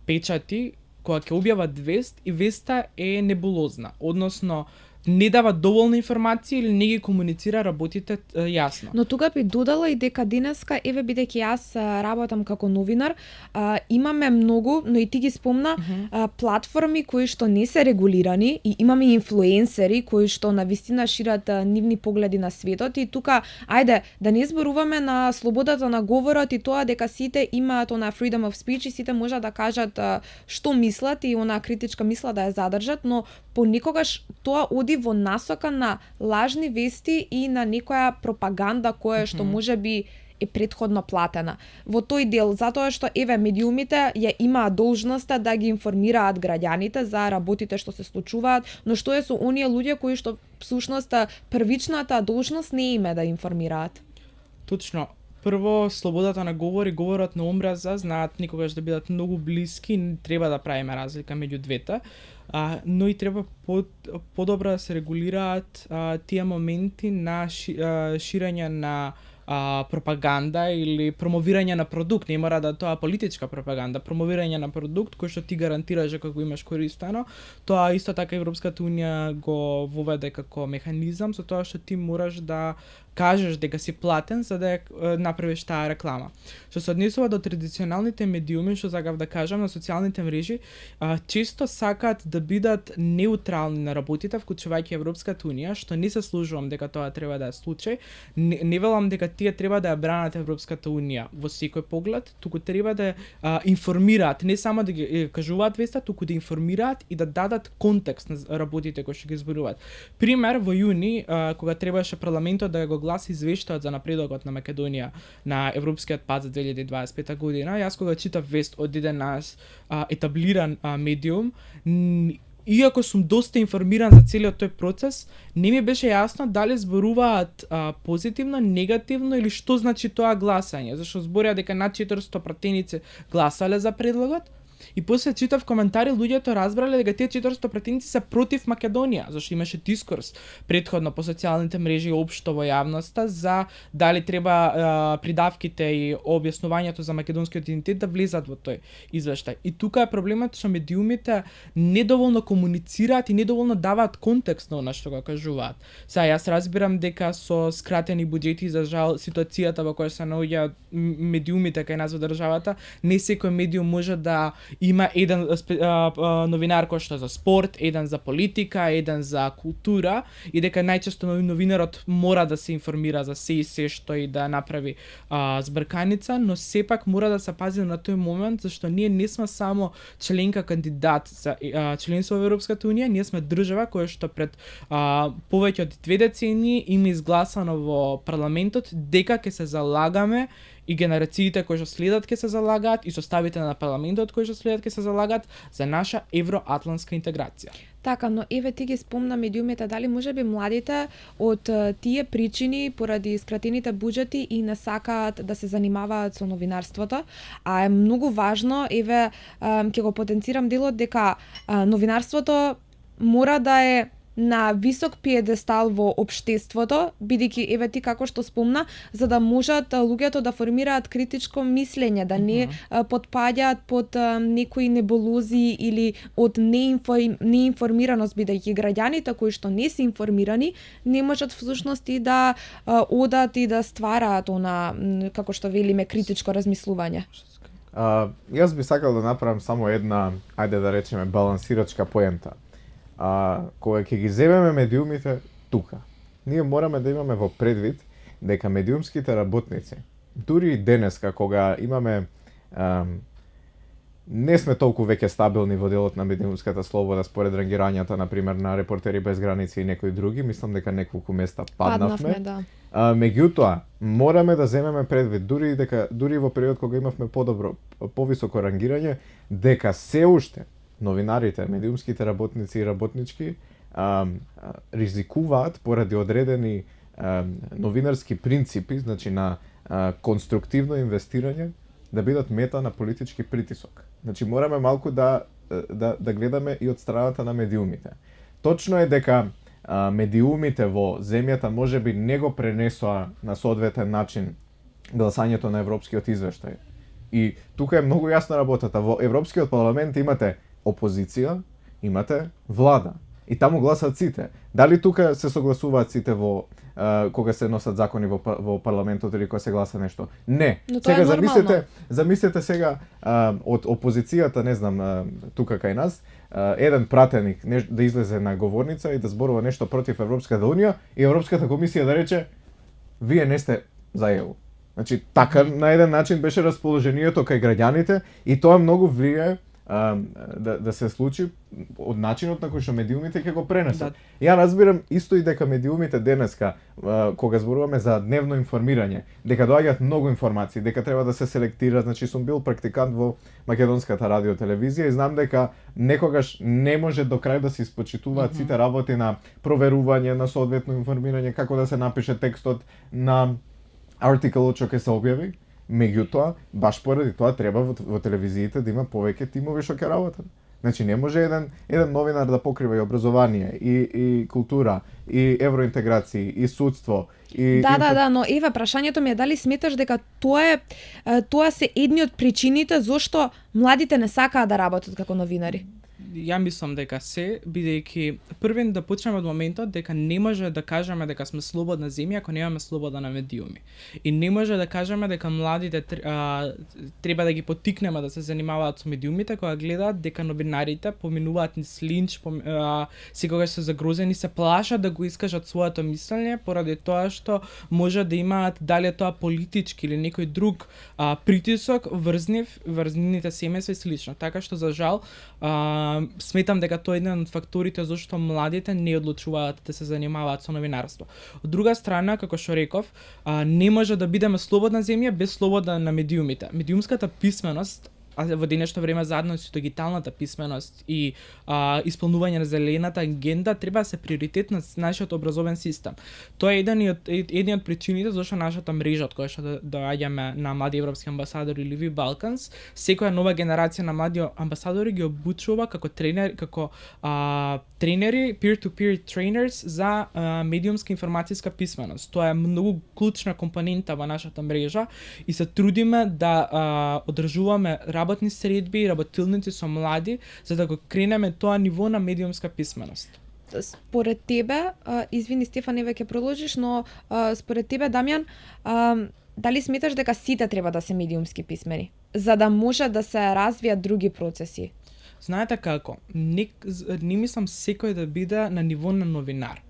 печати кога ќе објават вест и веста е небулозна, односно не дава доволна информација или не ги комуницира работите јасно. Но тука би додала и дека денеска, еве бидејќи јас работам како новинар, имаме многу, но и ти ги спомна, платформи кои што не се регулирани и имаме инфлуенсери кои што навистина шират нивни погледи на светот и тука, ајде, да не зборуваме на слободата на говорот и тоа дека сите имаат она freedom of speech и сите можат да кажат што мислат и она критичка мисла да ја задржат, но понекогаш тоа оди во насока на лажни вести и на некоја пропаганда која што можеби е претходно платена. Во тој дел, затоа што еве медиумите ја имаат должноста да ги информираат граѓаните за работите што се случуваат, но што е со оние луѓе кои што всушност првичната должност не им е да информираат? Точно. Прво, слободата на говор и говорот на омраза знаат никогаш да бидат многу блиски, не треба да правиме разлика меѓу двете, но и треба подобро да се регулираат тие моменти на ширење на пропаганда или промовирање на продукт, не мора да тоа политичка пропаганда, промовирање на продукт кој што ти гарантираш дека го имаш користено, тоа исто така Европската унија го воведе како механизам со тоа што ти мораш да кажеш дека си платен за да направиш таа реклама. Што се однесува до традиционалните медиуми, што сакав да кажам, на социјалните мрежи, често сакаат да бидат неутрални на работите, вклучувајќи Европската унија, што не се служувам дека тоа треба да е случај. Не велам дека тие треба да ја бранат Европската унија во секој поглед, туку треба да информираат, не само да ги кажуваат веста, туку да информираат и да дадат контекст на работите кои што ги зборуваат. Пример, во јуни, кога требаше парламентот да го гласи извештајот за напредокот на Македонија на Европскиот пат за 2025 година, јас кога читав вест од еден наш етаблиран медиум, иако сум доста информиран за целиот тој процес, не ми беше јасно дали зборуваат позитивно, негативно или што значи тоа гласање, зашто зборија дека над 400 пратеници гласале за предлогот, И после читав коментари, луѓето разбрале дека тие 400 пратеници се против Македонија, зашто имаше дискурс претходно по социјалните мрежи и општо во јавноста за дали треба придавките и објаснувањето за македонскиот идентитет да влезат во тој извештај. И тука е проблемот што медиумите недоволно комуницираат и недоволно даваат контекст на она што го кажуваат. Сега јас разбирам дека со скратени буџети, за жал, ситуацијата во која се наоѓаат медиумите кај нас во државата, не секој медиум може да има еден новинар кој што е за спорт, еден за политика, еден за култура, и дека најчесто новинарот мора да се информира за се и се што и да направи збрканица, но сепак мора да се пази на тој момент, зашто ние не сме само членка кандидат за членство во Европската унија, ние сме држава која што пред повеќе од 2 децении има изгласано во парламентот дека ќе се залагаме и генерациите кои што следат ќе се залагаат и составите на парламентот кои што следат ќе се залагаат за наша евроатлантска интеграција. Така, но еве ти ги спомна медиумите, дали можеби младите од тие причини поради скратените буџети и не сакаат да се занимаваат со новинарството, а е многу важно, еве ќе го потенцирам делот дека новинарството мора да е на висок пиедестал во општеството, бидејќи еве ти како што спомна, за да можат луѓето да формираат критичко мислење, да не потпаѓаат под некои небулози или од неинформираност, бидејќи граѓаните кои што не се информирани не можат всушност и да одат и да ствараат она, како што велиме, критичко размислување. Јас би сакал да направам само една, ајде да речеме, балансирачка поента. Кога ќе ги земеме медиумите тука, ние мораме да имаме во предвид дека медиумските работници, дури и денеска кога имаме не сме толку веќе стабилни во делот на медиумската слобода според рангирањата, например, на Репортери без граници и некои други, мислам дека неколку места паднавме. Да. Меѓутоа, мораме да земеме предвид, дури во период кога имавме повисоко рангирање, дека се уште новинарите, медиумските работници и работнички ризикуваат поради одредени новинарски принципи, значи на конструктивно инвестирање, да бидат мета на политички притисок. Значи мораме малку да гледаме и од страната на медиумите. Точно е дека медиумите во земјата можеби не го пренесоа на соодветен начин гласањето на европскиот извештај. И тука е многу јасна работата. Во Европскиот парламент имате опозиција, имате влада. И таму гласат сите. Дали тука се согласуваат сите во кога се носат закони во парламентот или кога се гласа нешто? Не. Но тоа сега замислете сега од опозицијата, не знам, тука кај нас, еден пратеник да излезе на говорница и да зборува нешто против Европската унија и Европската комисија да рече вие не сте за ЕУ. Значи така на еден начин беше расположението кај граѓаните и тоа многу влијае да се случи од начинот на кој што медиумите ќе го пренесат. Да. Ја разбирам исто и дека медиумите денеска, кога зборуваме за дневно информирање, дека доаѓаат многу информации, дека треба да се селектира, значи сум бил практикант во македонската радиотелевизија и знам дека некогаш не може до крај да се испочитуваат сите работи на проверување, на соодветно информирање, како да се напише текстот на артиколот што ќе се објави. Меѓутоа, баш поради тоа треба во телевизиите да има повеќе тимови што ќе работат. Значи не може еден новинар да покрива и образование, и култура, и евроинтеграција, и судство, и Да, но еве прашањето ми е дали сметаш дека тоа се едни од причините зошто младите не сакаат да работат како новинари? Ја мислам дека се, бидејќи првен да почнеме од моментот дека не може да кажеме дека сме слободна земја ако немаме слобода на медиуми. И не може да кажеме дека младите треба да ги поттикнеме да се занимаваат со медиумите кога гледаат дека новинарите поминуваат низ линч, секогаш се загрозени, се плашат да го искажат своето мислење поради тоа што може да имаат дали тоа политички или некој друг притисок врз нивните семејства и слично. Така што за жал сметам дека тоа е еден од факторите зашто младите не одлучуваат да се занимаваат со новинарство. Од друга страна, како што реков, не може да бидеме слободна земја без слобода на медиумите. Медиумската писменост во денешно време заедно со дигиталната писменост и исполнување на зелената агенда треба да се приоритет на нашиот образовен систем. Тоа е еден од причините зашто нашата мрежа од која што доаѓаме на млади европски амбасадори или Live Balkans, секоја нова генерација на млади амбасадори ги обучува како тренери, peer-to-peer trainers за медиумска информацијска писменост. Тоа е многу клучна компонента во нашата мрежа и се трудиме да одржуваме работни средби, работилници со млади, за да го кренеме тоа ниво на медиумска писменост. Според тебе, извини Стефан, еве ќе продолжиш, но според тебе, Дамјан, дали сметаш дека сите треба да се медиумски писмени, за да може да се развијат други процеси? Знаете како, не мислам секој да биде на ниво на новинар,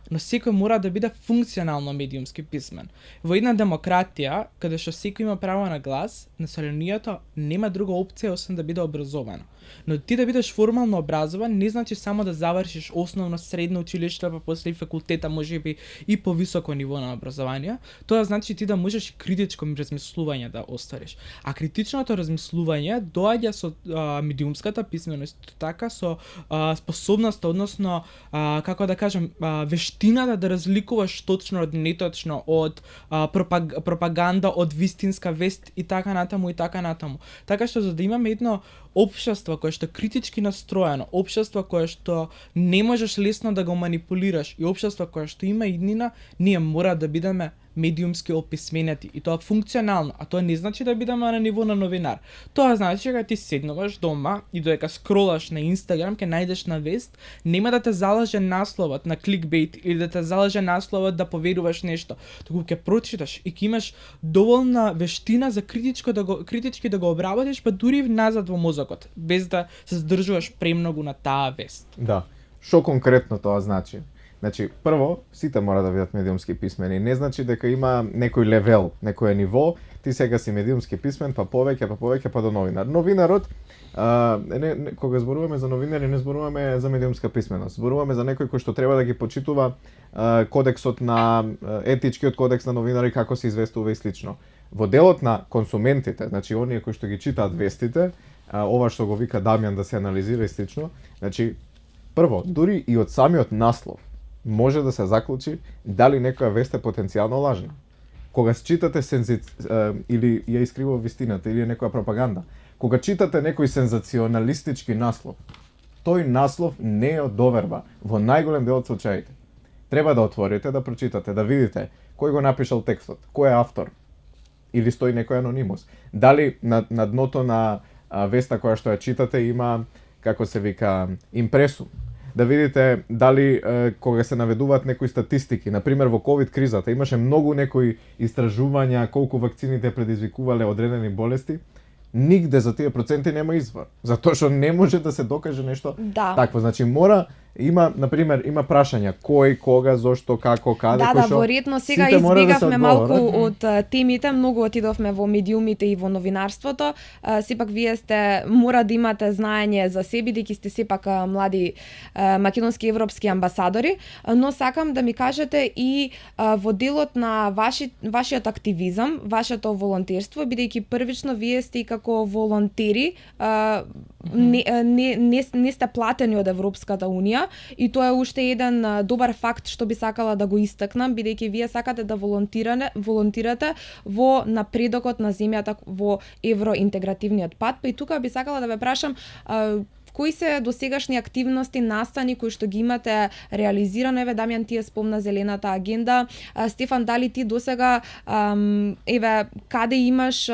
но секој мора да биде функционално медиумски писмен. Во една демократија, каде што секој има право на глас, населението нема друга опција освен да биде образовано. Но ти да бидеш формално образован не значи само да завршиш основно средно училиште, па после факултета, можеби и повисоко ниво на образование. Тоа значи ти да можеш и критичко размислување да оствариш. А критичното размислување доаѓа со медиумската писменост, така со способноста, односно како да кажам, вештината да разликуваш точно од неточно, од пропаганда, од вистинска вест и така натаму и така натаму. Така што за да имаме едно општество кое што е критички настроено, општество кое што не можеш лесно да го манипулираш и општество кое што има иднина, ние мора да бидеме медиумски описменети и тоа функционално, а тоа не значи да бидеме на ниво на новинар. Тоа значи дека ти седнуваш дома и додека скролаш на Инстаграм ќе најдеш на вест, нема да те залаже насловот на кликбейт или да те залаже насловот да поверуваш нешто, туку ќе прочиташ и ќе имаш доволна вештина за критички да го обработиш, па дури назад во мозокот, без да се здржуваш премногу на таа вест. Да. Што конкретно тоа значи? Значи, прво, сите мора да бидат медиумски писмени. Не значи дека има некој левел, некој ниво, ти сега си медиумски писмен, па повеќе, па до новинар. Новинарот, кога зборуваме за новинари, не зборуваме за медиумска писменост. Зборуваме за некој кој што треба да ги почитува кодексот на етичкиот кодекс на новинари, како се известува и слично. Во делот на консументите, значи оние кои што ги читаат вестите, ова што го вика Дамјан да се анализира и слично, значи, прво, дури и од самиот наслов, може да се заклучи дали некоја вест е потенцијално лажна. Кога читате или ја искривува вистината, или е некоја пропаганда, кога читате некој сензационалистички наслов, тој наслов не е од доверба во најголем дел од случаите. Треба да отворите, да прочитате, да видите кој го напишал текстот, кој е автор, или стои некој анонимус. Дали на дното на веста која што ја читате има, како се вика, импресум. Да видите дали кога се наведуваат некои статистики, например во ковид кризата, имаше многу некои истражувања колку вакцините предизвикувале одредени болести, нигде за тие проценти нема извор, затоа што не може да се докаже нешто такво. Значи има, например, има прашања кој, кога, зошто, како, каде, кој што. Да, веројатно сега избегавме малку од темите, многу отидовме во медиумите и во новинарството. Сепак вие мора да имате знаење за себе, бидејќи сте сепак млади македонски европски амбасадори, но сакам да ми кажете и во делот на вашиот активизам, вашето волонтерство, бидејќи првично вие сте како волонтери, не сте платени од Европската унија, и тоа е уште еден добар факт што би сакала да го истакнам, бидејќи вие сакате да волонтирате во напредокот на земјата во евроинтегративниот пат. Па и тука би сакала да ве прашам, кои се досегашни активности, настани кои што ги имате реализирано? Еве, Дамјан, ти спомна зелената агенда. Стефан, дали ти досега каде имаш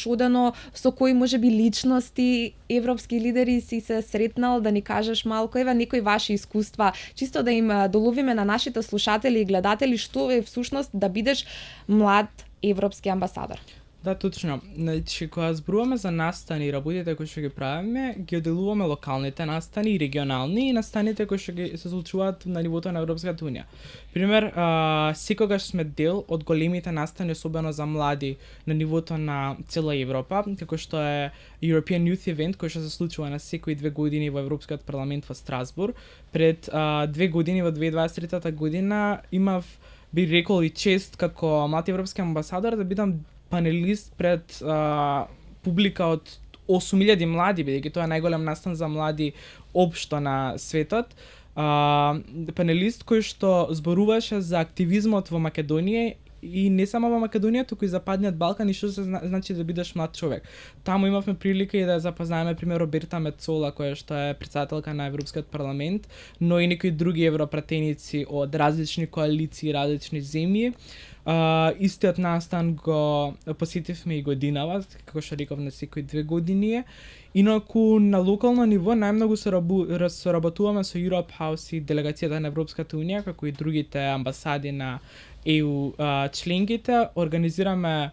одено, со кои можеби личности, европски лидери си се сретнал, да ни кажеш малку, некои ваши искуства, чисто да им доловиме на нашите слушатели и гледатели што е всушност да бидеш млад европски амбасадор. Да, точно. Значи, кога зборуваме за настани и работите кои што ги правиме, ги оделуваме локалните настани и регионални и настаните кои што ги се случуваат на нивото на Европската унија. Пример, секогаш сме дел од големите настани, особено за млади на нивото на цела Европа, како што е European Youth Event, кој што се случува на секои 2 години во Европскиот парламент во Страсбург. Пред 2 години во 2023 година имав, би рекол, и чест како млад европски амбасадор да бидам панелист пред публика од 8000 млади, бидејќи тоа е најголем настан за млади општо на светот. Панелист кој што зборуваше за активизмот во Македонија и не само во Македонија, туку и Западниот Балкан и што се значи да бидеш млад човек. Таму имавме прилика и да запознаеме пример Роберта Мецола, која што е претседателка на Европскиот парламент, но и некои други европратеници од различни коалиции, различни земји. Истиот настан го посетивме и годинава, како што реков, на секои 2 години. Инаку на локално ниво најмногу соработуваме со Europe House и делегацијата на Европската унија, како и другите амбасади на EU членките. Организираме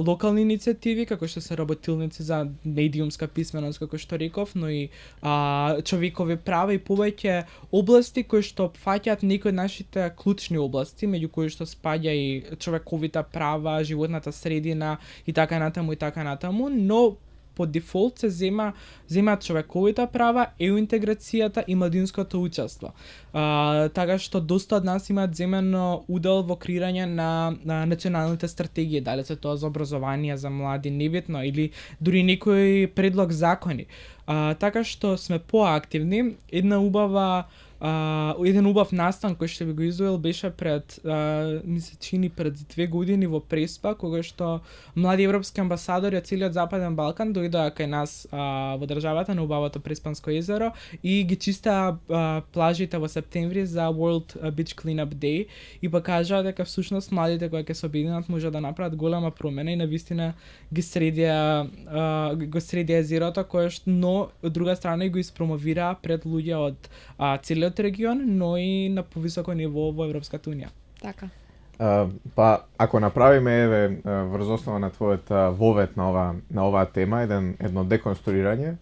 локални иницијативи, како што се работилници за медиумска писменост, како што реков, но и човекови права и повеќе области кои што опфаќаат некои од нашите клучни области, меѓу кои што спаѓа и човековите права, животната средина и така натаму, но по дефолт се земаат човековите права, EU интеграцијата и младинското учество. Така што доста од нас имаат земено удел во креирање на националните стратегии, дали се тоа за образование за млади, небитно, или дури некој предлог закони. Така што сме поактивни. Еден убав настан кој што би го издвоил беше пред, ми се чини пред 2 години во Преспа, кога што млади европски амбасадори од целиот Западен Балкан дојдоа кај нас во државата на убавото Преспанско езеро и ги чистаа плажите во септември за World Beach Cleanup Day и покажаа дека всушност младите кои ќе се обединат може да направат голема промена и навистина го средија езерото, кое што, но од друга страна и го испромовира пред луѓе од целиот регион, но и на повисоко ниво во Европската унија. Така. Па ако направиме врз основа на твојот вовет на оваа тема едно деконструирање,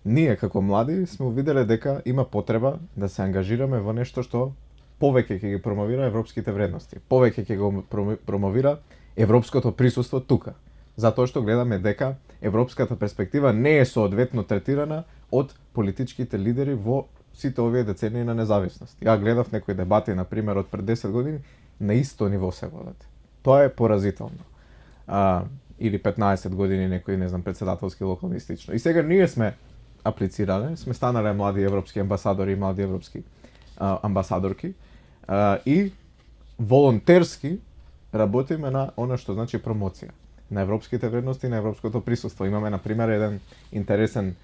ние како млади сме увиделе дека има потреба да се ангажираме во нешто што повеќе ќе ги промовира европските вредности, повеќе ќе го промовира европското присуство тука. Затоа што гледаме дека европската перспектива не е соодветно третирана од политичките лидери во сите овие децении на независност. Ја гледав некои дебати, например, од пред 10 години, на исто ниво се водат. Тоа е поразително. Или 15 години некои, не знам, председателски локални стично. И сега ние сме аплицирале, сме станале млади европски амбасадори и млади европски амбасадорки и волонтерски работиме на она што значи промоција на европските вредности, на европското присуство. Имаме, например, еден интересен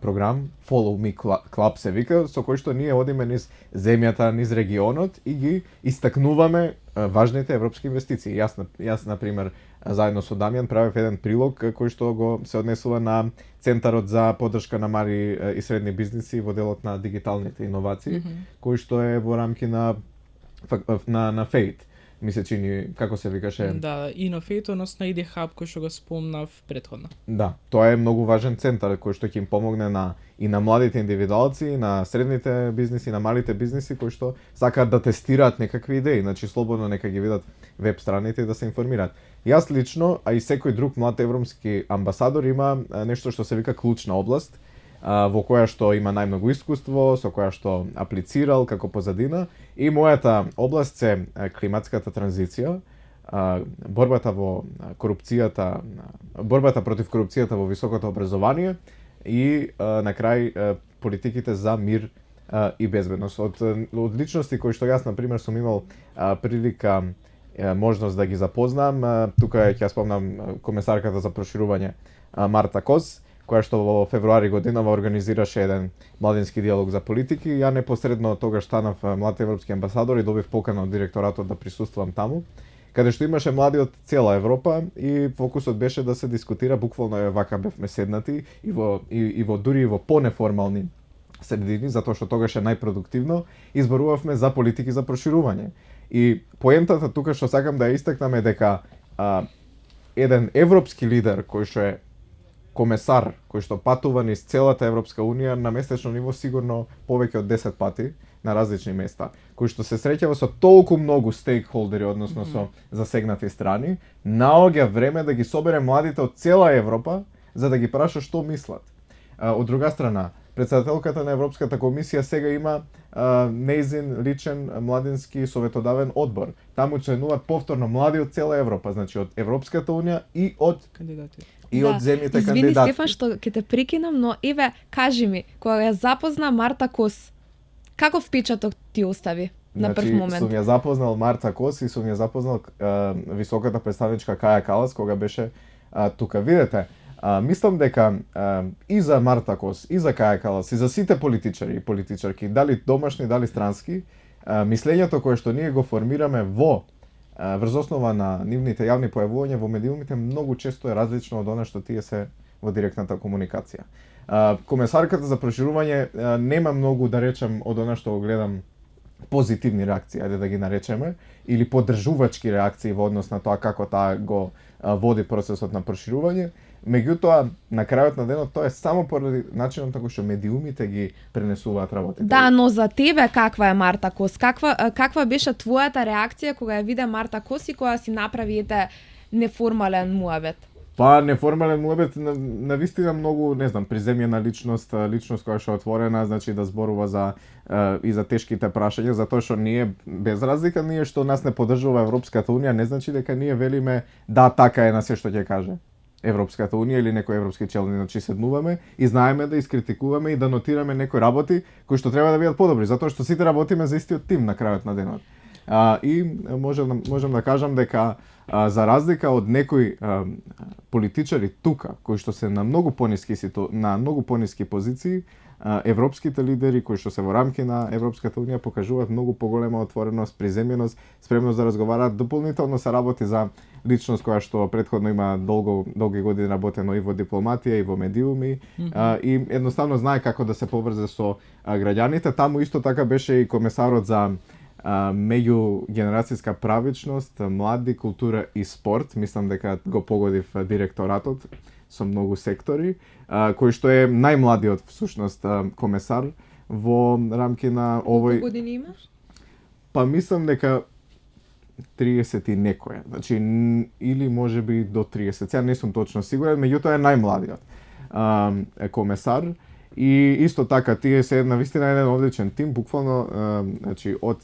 програм Follow Me Club се вика, со кој што ние одиме низ земјата, низ регионот и ги истакнуваме важните европски инвестиции. Јас например, заедно со Дамјан правев еден прилог кој што го се однесува на Центарот за поддршка на мали и средни бизниси во делот на дигиталните иновации, кој што е во рамки на FATE. Ми се чини, како се викаше? Да, InnoFate, односно ID Hub, кој што го спомнав претходно. Да, тоа е многу важен центар кој што ќе им помогне и на младите индивидуалци, на средните бизниси, на малите бизниси кои што сакаат да тестираат некакви идеи, значи слободно нека ги видат веб страните и да се информираат. Јас лично, а и секој друг млад европски амбасадор има нешто што се вика клучна област, во која што има најмногу искуство, со која што аплицирал како позадина, и мојата област се климатската транзиција, борбата против корупцијата во високото образование и на крај политиките за мир и безбедност. Од личности кои што јас например сум имал прилика можност да ги запознам, тука ќе спомнам комесарката за проширување Марта Кос, која што во февруари годинава организираше еден младински диалог за политики. Ја непосредно тогаш станав млад европски амбасадор и добив покана од директоратот да присуствувам таму, каде што имаше млади од цела Европа и фокусот беше да се дискутира, буквално вака бевме седнати и во дури и во понеформални средини, затоа што тогаш е најпродуктивно, изборувавме за политики за проширување. И поентата тука што сакам да ја истакнам е дека еден европски лидер кој што е комесар, кој што патува низ целата Европска унија на месечно ниво сигурно повеќе од 10 пати на различни места, кој што се среќава со толку многу стейкхолдери, односно со засегнати страни, наоѓа време да ги собере младите од цела Европа за да ги праша што мислат. Од друга страна, председателката на Европската комисија сега има неизин личен младински советодавен одбор. Таму членуваат повторно млади од цела Европа, значи од Европската унија и од кандидати. И од земјите Извини, кандидати. Стефан, што ќе те прекинам, но еве, кажи ми, кога ја запозна Марта Кос, каков впечаток ти остави на прв момент? Сум ја запознал Марта Кос и сум ја запознал високата представничка Каја Калас кога беше тука. Видете, мислам дека и за Марта Кос, и за Каја Калас, и за сите политичари и политичарки, дали домашни, дали странски, мислењето кое што ние го формираме врз основа на нивните јавни појавувања во медиумите многу често е различно од она што тие се во директната комуникација. Комесарката за проширување нема многу да речем од она што го гледам позитивни реакции, ајде да ги наречеме, или поддржувачки реакции во однос на тоа како таа го води процесот на проширување. Меѓутоа, на крајот на денот тоа е само поради начинот како што медиумите ги пренесуваат работите. Да, но за тебе каква е Марта Кос? Каква беше твојата реакција кога ја виде Марта Кос и кога си направи неформален муабет? Па, неформален муабет, на вистина многу, не знам, приземјена личност која што е отворена, значи да зборува за и за тешките прашања, затоа што ние, без разлика, ние што нас не поддржува Европската унија, не значи дека ние велиме да, така е на се што ќе каже Европската унија или некој европски челник, значи седнуваме и знаеме да искритикуваме и да нотираме некои работи кои што треба да бидат подобри, затоа што сите работиме за истиот тим на крајот на денот. И можам да кажам дека за разлика од некои политичари тука кои што се на многу пониски позиции, европските лидери кои што се во рамки на Европската унија покажуваат многу поголема отвореност, приземјеност, спремност да разговараат. Дополнително се работи за личност која што претходно има долги години работено и во дипломатија и во медиуми, и едноставно знае како да се поврзе со граѓаните. Таму исто така беше и комесарот за меѓугенерацијска правичност, млади, култура и спорт. Мислам дека го погодив директоратот со многу сектори, кој што е најмладиот всушност комесар во рамки на овој. Колку години имаш? Па мислам дека 30 и некоја, значи или можеби до 30. Сега не сум точно сигурен, меѓутоа е најмладиот комесар. И исто така тие се навистина еден одличен тим, буквално значи од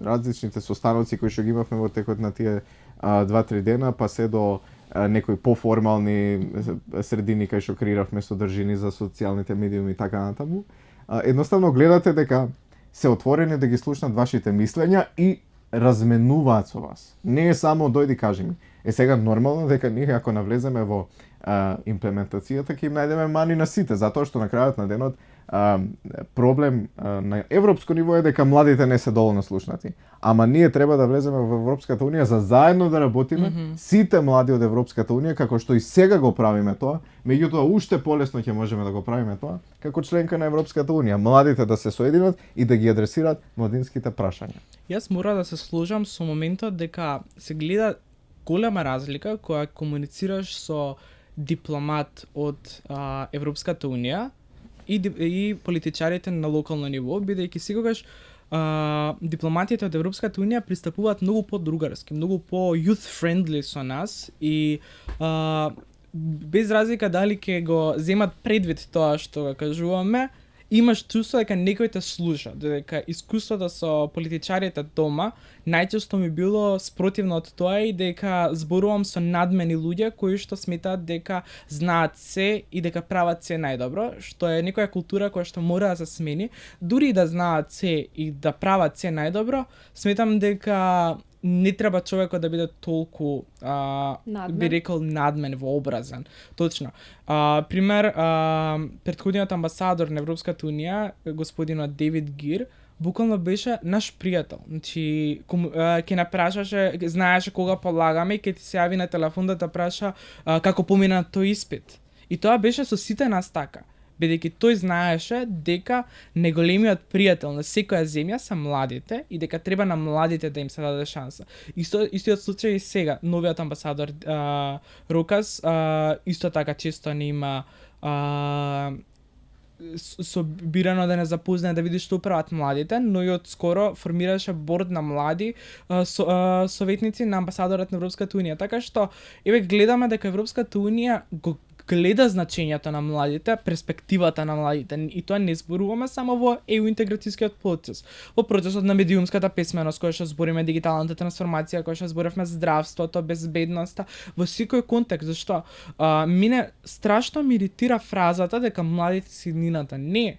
различните состаноци кои што ги имавме во текот на тие 2-3 дена, па се до некои поформални средини кај што креиравме содржини за социјалните медиуми и така натаму. Едноставно гледате дека се отворени да ги слушнат вашите мислења и разменуваат со вас. Не е само дојди кажи ми. Сега нормално дека ние ако навлеземе во имплементацијата ќе им најдеме мани на сите, затоа што на крајот на денот проблем на европско ниво е дека младите не се доволно слушнати. Ама ние треба да влеземе во Европската унија за заедно да работиме сите млади од Европската унија, како што и сега го правиме тоа, меѓутоа уште полесно ќе можеме да го правиме тоа како членка на Европската унија, младите да се соединат и да ги адресираат младинските прашања. Јас мора да се сложам со моментот дека се гледа голема разлика кога комуницираш со дипломат од Европската унија и политичарите на локално ниво, бидејќи секогаш дипломатите од Европската унија пристапуваат многу по-другарски, многу по-youth-friendly со нас и без разлика дали ќе го земат предвид тоа што го кажуваме, имаш чувство дека некој те слуша, дека искуството со политичарите дома најчесто ми било спротивно од тоа и дека зборувам со надмени луѓе кои што сметаат дека знаат се и дека прават се најдобро, што е некоја култура која што мора да се смени. Дури и да знаат се и да прават се најдобро, сметам дека не треба човекот да биде толку, би рекол, надмен, вообразен. Точно. Пример, претходниот амбасадор на Европската унија, господинот Дейвид Гир, буквално беше наш пријател. Значи, ќе не прашаше, знаеше кога полагаме и ќе ти се јави на телефон да те праша како помина тој испит. И тоа беше со сите нас така. Бидејќи тој знаеше дека најголемиот пријател на секоја земја се младите и дека треба на младите да им се даде шанса. Истиот случај и сега, новиот амбасадор Рокас исто така често не има собирано да не запознае да види што прават младите, но и од скоро формираше борд на млади советници на амбасадорот на Европската унија. Така што еве гледаме дека Европската унија го гледа значењето на младите, перспективата на младите, и тоа не зборуваме само во EU интеграцијскиот процес, во процесот на медиумската писменост, која што збориме дигиталната трансформација, која што зборивме здравството, безбедноста, во секој контекст, зашто мене страшно ми иритира фразата дека младите се иднината. Не.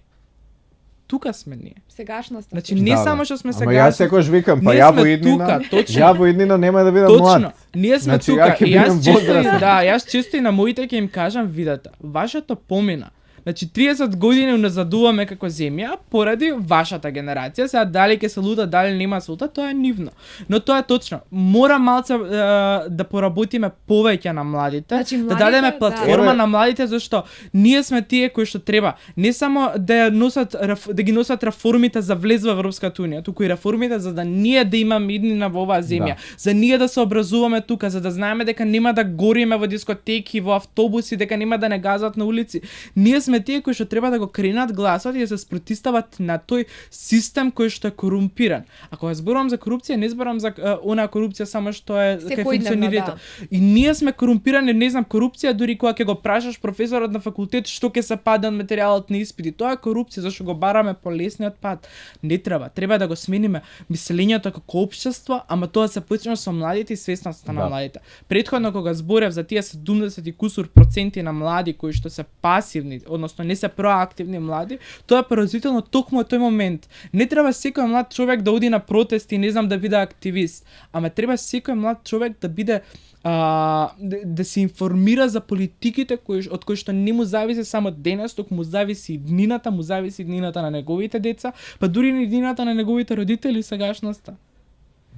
Тука сме ние. Сегашноста. Значи не само што сме Ама сега. јас секогаш викам, па ние ја сме во иднина, тука, точно. ја во иднина нема да бидам Точно. млад. Ние сме Значи, тука ја ќе и јас бидам често возрастен. јас често и на моите ќе им кажам, видете, вашето помина. Значи 30 години уназадуваме како земја поради вашата генерација. Сега дали ќе се лута, дали нема се лута, тоа е нивно. Но тоа е точно. Мора малце да поработиме повеќе на младите, Значи, да младите, дадеме да. платформа Еве. на младите, зашто ние сме тие кои што треба не само да ја носат да ги носат реформите за влез во Европската унија, туку и реформите за да ние да имаме иднина во оваа земја, за ние да се образуваме тука, за да знаеме дека нема да гориме во дискотеки, во автобуси, дека нема да не газат на улици. Ние сме тие кои што треба да го кренат гласот и да се спротистават на тој систем кој што е корумпиран. Ако ја зборувам за корупција, не зборувам за онаа корупција само што е кај Секојдневна, функционерите. да. И ние сме корумпирани, не знам, корупција дури кога ќе го прашаш професорот на факултет што ќе се паде на материјалот на испити. Тоа е корупција зашто го бараме по лесниот пат. Не треба, треба да го смениме мислењето како општество, ама тоа се почнува со младите и свесноста на Да. младите. Претходно кога зборев за тие 70 и кусур проценти на млади кои што се пасивни, односно не се проактивни млади, тоа е поразително токму тој момент. Не треба секој млад човек да оди на протести, не знам, да биде активист, ама треба секој млад човек да биде да се информира за политиките од кои што не му зависи само денес, туку му зависи иднината, му зависи иднината на неговите деца, па дури и иднината на неговите родители и сегашноста.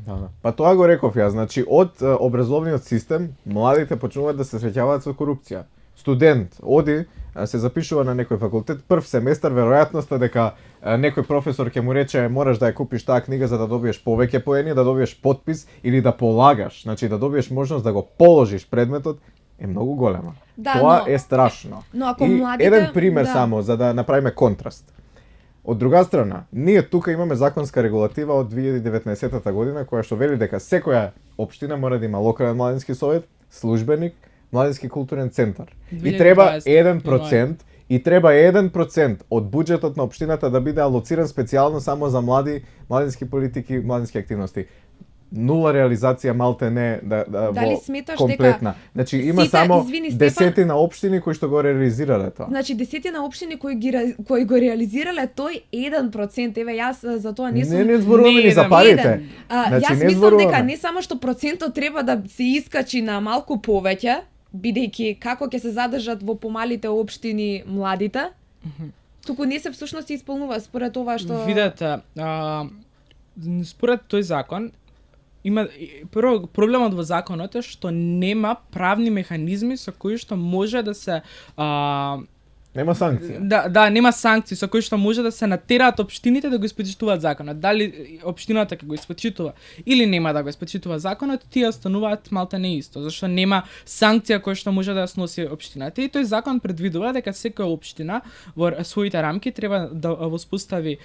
Да. Па тоа го реков јас, значи од образовниот систем младите почнуваат да се среќаваат со корупција. Студент оди, се запишува на некој факултет, прв семестар, веројатноста дека некој професор ќе му рече мораш да ја купиш таа книга за да добиеш повеќе поени, да добиеш потпис или да полагаш, значи да добиеш можност да го положиш предметот, е многу голема. Да, Тоа но- е страшно. но ако И младите- еден пример да. само за да направиме контраст. Од друга страна, ние тука имаме законска регулатива од 2019 година која што вели дека секоја општина мора да има локален младински совет, службеник, младински културен центар. И треба 2020 1% од буџетот на општината да биде алоциран специјално само за младински политики, младински активности. Нула реализација малте не Дали во сметаш комплетна. Значи има сите, само извини, Стефан, десетина општини кои што го реализирале тоа. Значи десетина општини кои го реализирале тој 1%, еве јас за тоа не сум Не зборуваме не ни за еден. парите. Јас не мислам зборуваме. дека не само што процентот треба да се искачи на малку повеќе, бидејќи како ќе се задржат во помалите општини младите, туку не се всушност исполнува според ова што Видете, според тој закон има прво проблемот во законот е што нема правни механизми со кои што може да се Нема санкција. Да, нема санкции со кои што може да се натераат општините да го испочитуваат законот. Дали општината ќе го испочитува или нема да го испочитува законот, тие остануваат малте не исто, зашто нема санкција која што може да ја сноси општината. И тој закон предвидува дека секоја општина во своите рамки треба да воспостави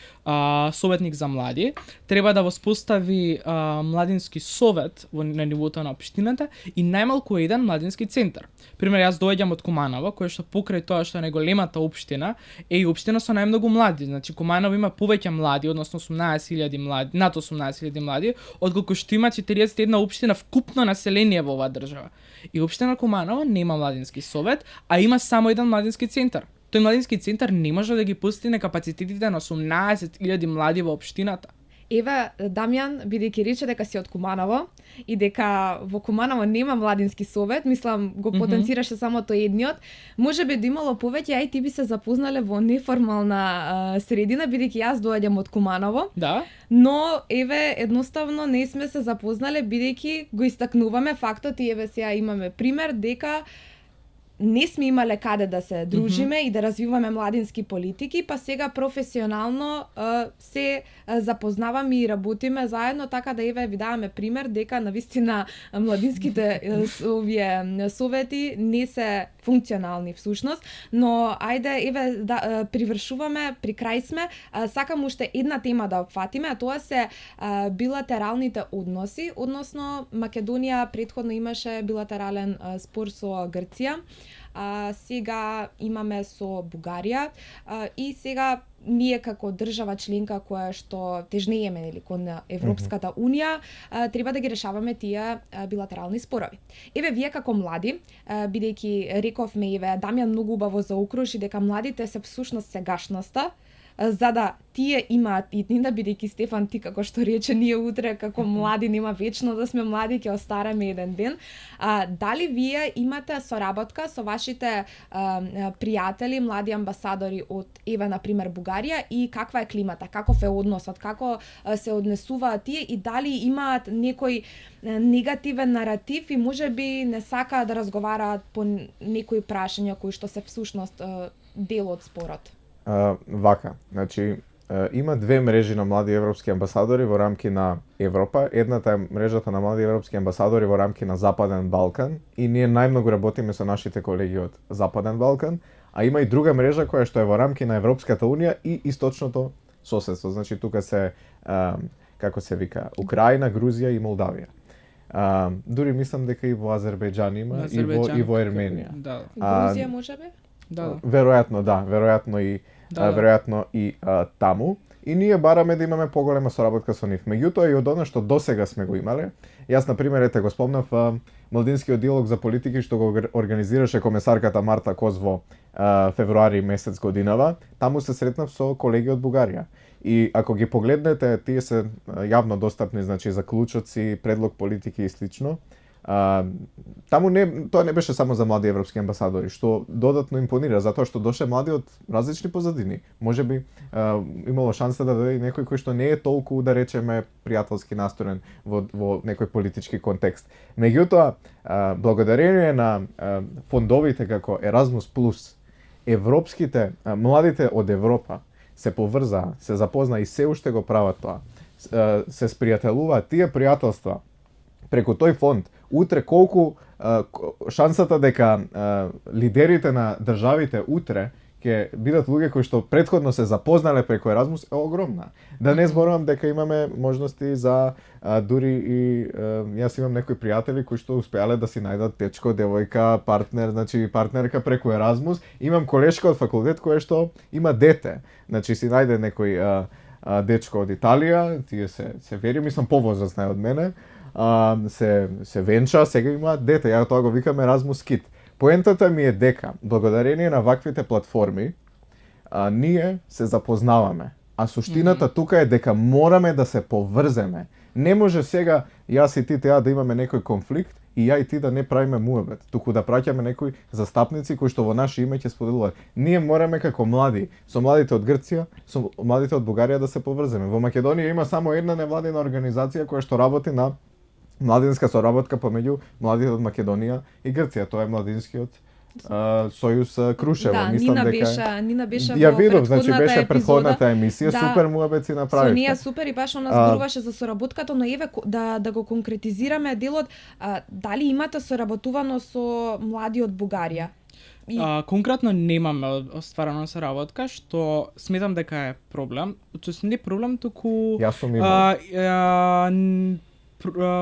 советник за млади, треба да воспостави младински совет на нивото на општината и најмалку еден младински центар. Пример, јас доаѓам од Куманово, кој што покрај тоа што е големата општина, е и општина со најмногу млади. Значи Куманово има повеќе млади, односно 18.000 млади, над 18.000 млади, отколку што има 41 општина вкупно население во оваа држава. И општина Куманово нема младински совет, а има само еден младински центар. Тој младински центар не може да ги постигне капацитетите на 18.000 млади во општината. Еве Дамјан, бидејќи рече дека си од Куманово и дека во Куманово нема младински совет, мислам го потенцираше само тој едниот, можеби да имало повеќе, ај ти би се запознале во неформална средина, бидејќи јас доаѓам од Куманово. Да? Но еве едноставно не сме се запознале бидејќи го истакнуваме фактот и еве сега имаме пример дека не сме имале каде да се дружиме и да развиваме младински политики, па сега професионално се запознаваме и работиме заедно, така да еве ви даваме пример дека навистина младинските овие совети не се функционални всушност, но ајде еве да привршуваме, при крај сме, сакам уште една тема да опфатиме, а тоа се билатералните односи, односно Македонија претходно имаше билатерален спор со Грција. сега имаме со Бугарија и сега ние како држава членка која што тежнееме нели кон Европската унија, треба да ги решаваме тие билатерални спорови. Еве вие како млади, бидејќи рековме еве Дамјан многу убаво заокружи дека младите се всушност сегашноста, за да тие имаат иднина, бидејќи Стефан ти како што рече, ние утре како млади нема вечно да сме млади, ќе остараме еден ден. Дали вие имате соработка со вашите пријатели, млади амбасадори од еве на пример Бугарија и каква е климата, каков е односот, како се однесуваат тие и дали имаат некој негативен наратив и можеби не сакаат да разговараат по некои прашања кои што се всушност дел од спорот? Вака, значи има две мрежи на млади европски амбасадори во рамки на Европа. Едната е мрежата на млади европски амбасадори во рамки на Западен Балкан и ние најмногу работиме со нашите колеги од Западен Балкан, а има и друга мрежа која што е во рамки на Европската унија и источното соседство. Значи тука се како се вика Украина, Грузија и Молдавија. Дури мислам дека и во Азербејџан има и во Ерменија. Да. Грузија можеби? Да. Веројатно и таму. И ние бараме да имаме поголема соработка со нив. Меѓутоа и од она што досега сме го имале, јас на пример те го спомнав младинскиот диалог за политики што го организираше комесарката Марта Коз во февруари месец годинава, таму се сретнав со колеги од Бугарија. И ако ги погледнете, тие се јавно достапни, значи заклучоци, предлог политики и слично. Таму тоа не беше само за млади европски амбасадори, што додатно импонира, затоа што доше млади од различни позадини. Можеби имало шанса да дојде некој кој што не е толку, да речеме, пријателски настроен во некој политички контекст. Меѓутоа, благодарение на фондовите како Erasmus+, европските, младите од Европа се поврзаа, се запозна и се уште го прават тоа. Се спријателуваат тие пријателства преку тој фонд. Утре колку шансата дека лидерите на државите утре ќе бидат луѓе кои што претходно се запознале преку Еразмус е огромна. Да не зборувам дека имаме можности за дури и јас имам некои пријатели кои што успеале да си најдат дечко, девојка, партнер, значи партнерка преку Еразмус. Имам колешка од факултет која што има дете. Значи си најде некој дечко од Италија, тие се вери, мислам повозрасна од мене. Се венча, сега има дете, ја тоа го викам Erasmus Kid. Поентата ми е дека, благодарение на ваквите платформи, ние се запознаваме. А суштината тука е дека мораме да се поврземе. Не може сега јас и ти теа да имаме некој конфликт и ја и ти да не правиме муабет, туку да праќаме некои застапници кои што во наше име ќе споделуваат. Ние мораме како млади, со младите од Грција, со младите од Бугарија да се поврземе. Во Македонија има само една невладина организација која што работи на младинска соработка помеѓу младите од Македонија и Грција. Тоа е младинскиот Сојуз Крушево. Да, мислам Нина беше ја во видов, значи претходната беше претходната епизода. емисија, Да, супер муабет си направивте. Со неја супер и баш она зборуваше за соработката, но еве да го конкретизираме делот, дали имате соработувано со млади од Бугарија? Конкретно немаме остварена соработка, што сметам дека е проблем. Тоест не проблем, туку Јас сум имал.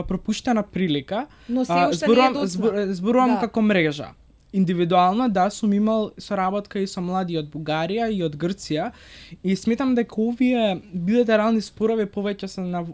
Пропуштена прилика. Но се уште не е доцна. Зборувам Да. како мрежа. Индивидуално, да, сум имал соработка и со млади од Бугарија и од Грција и сметам дека овие билатерални спорови повеќе се на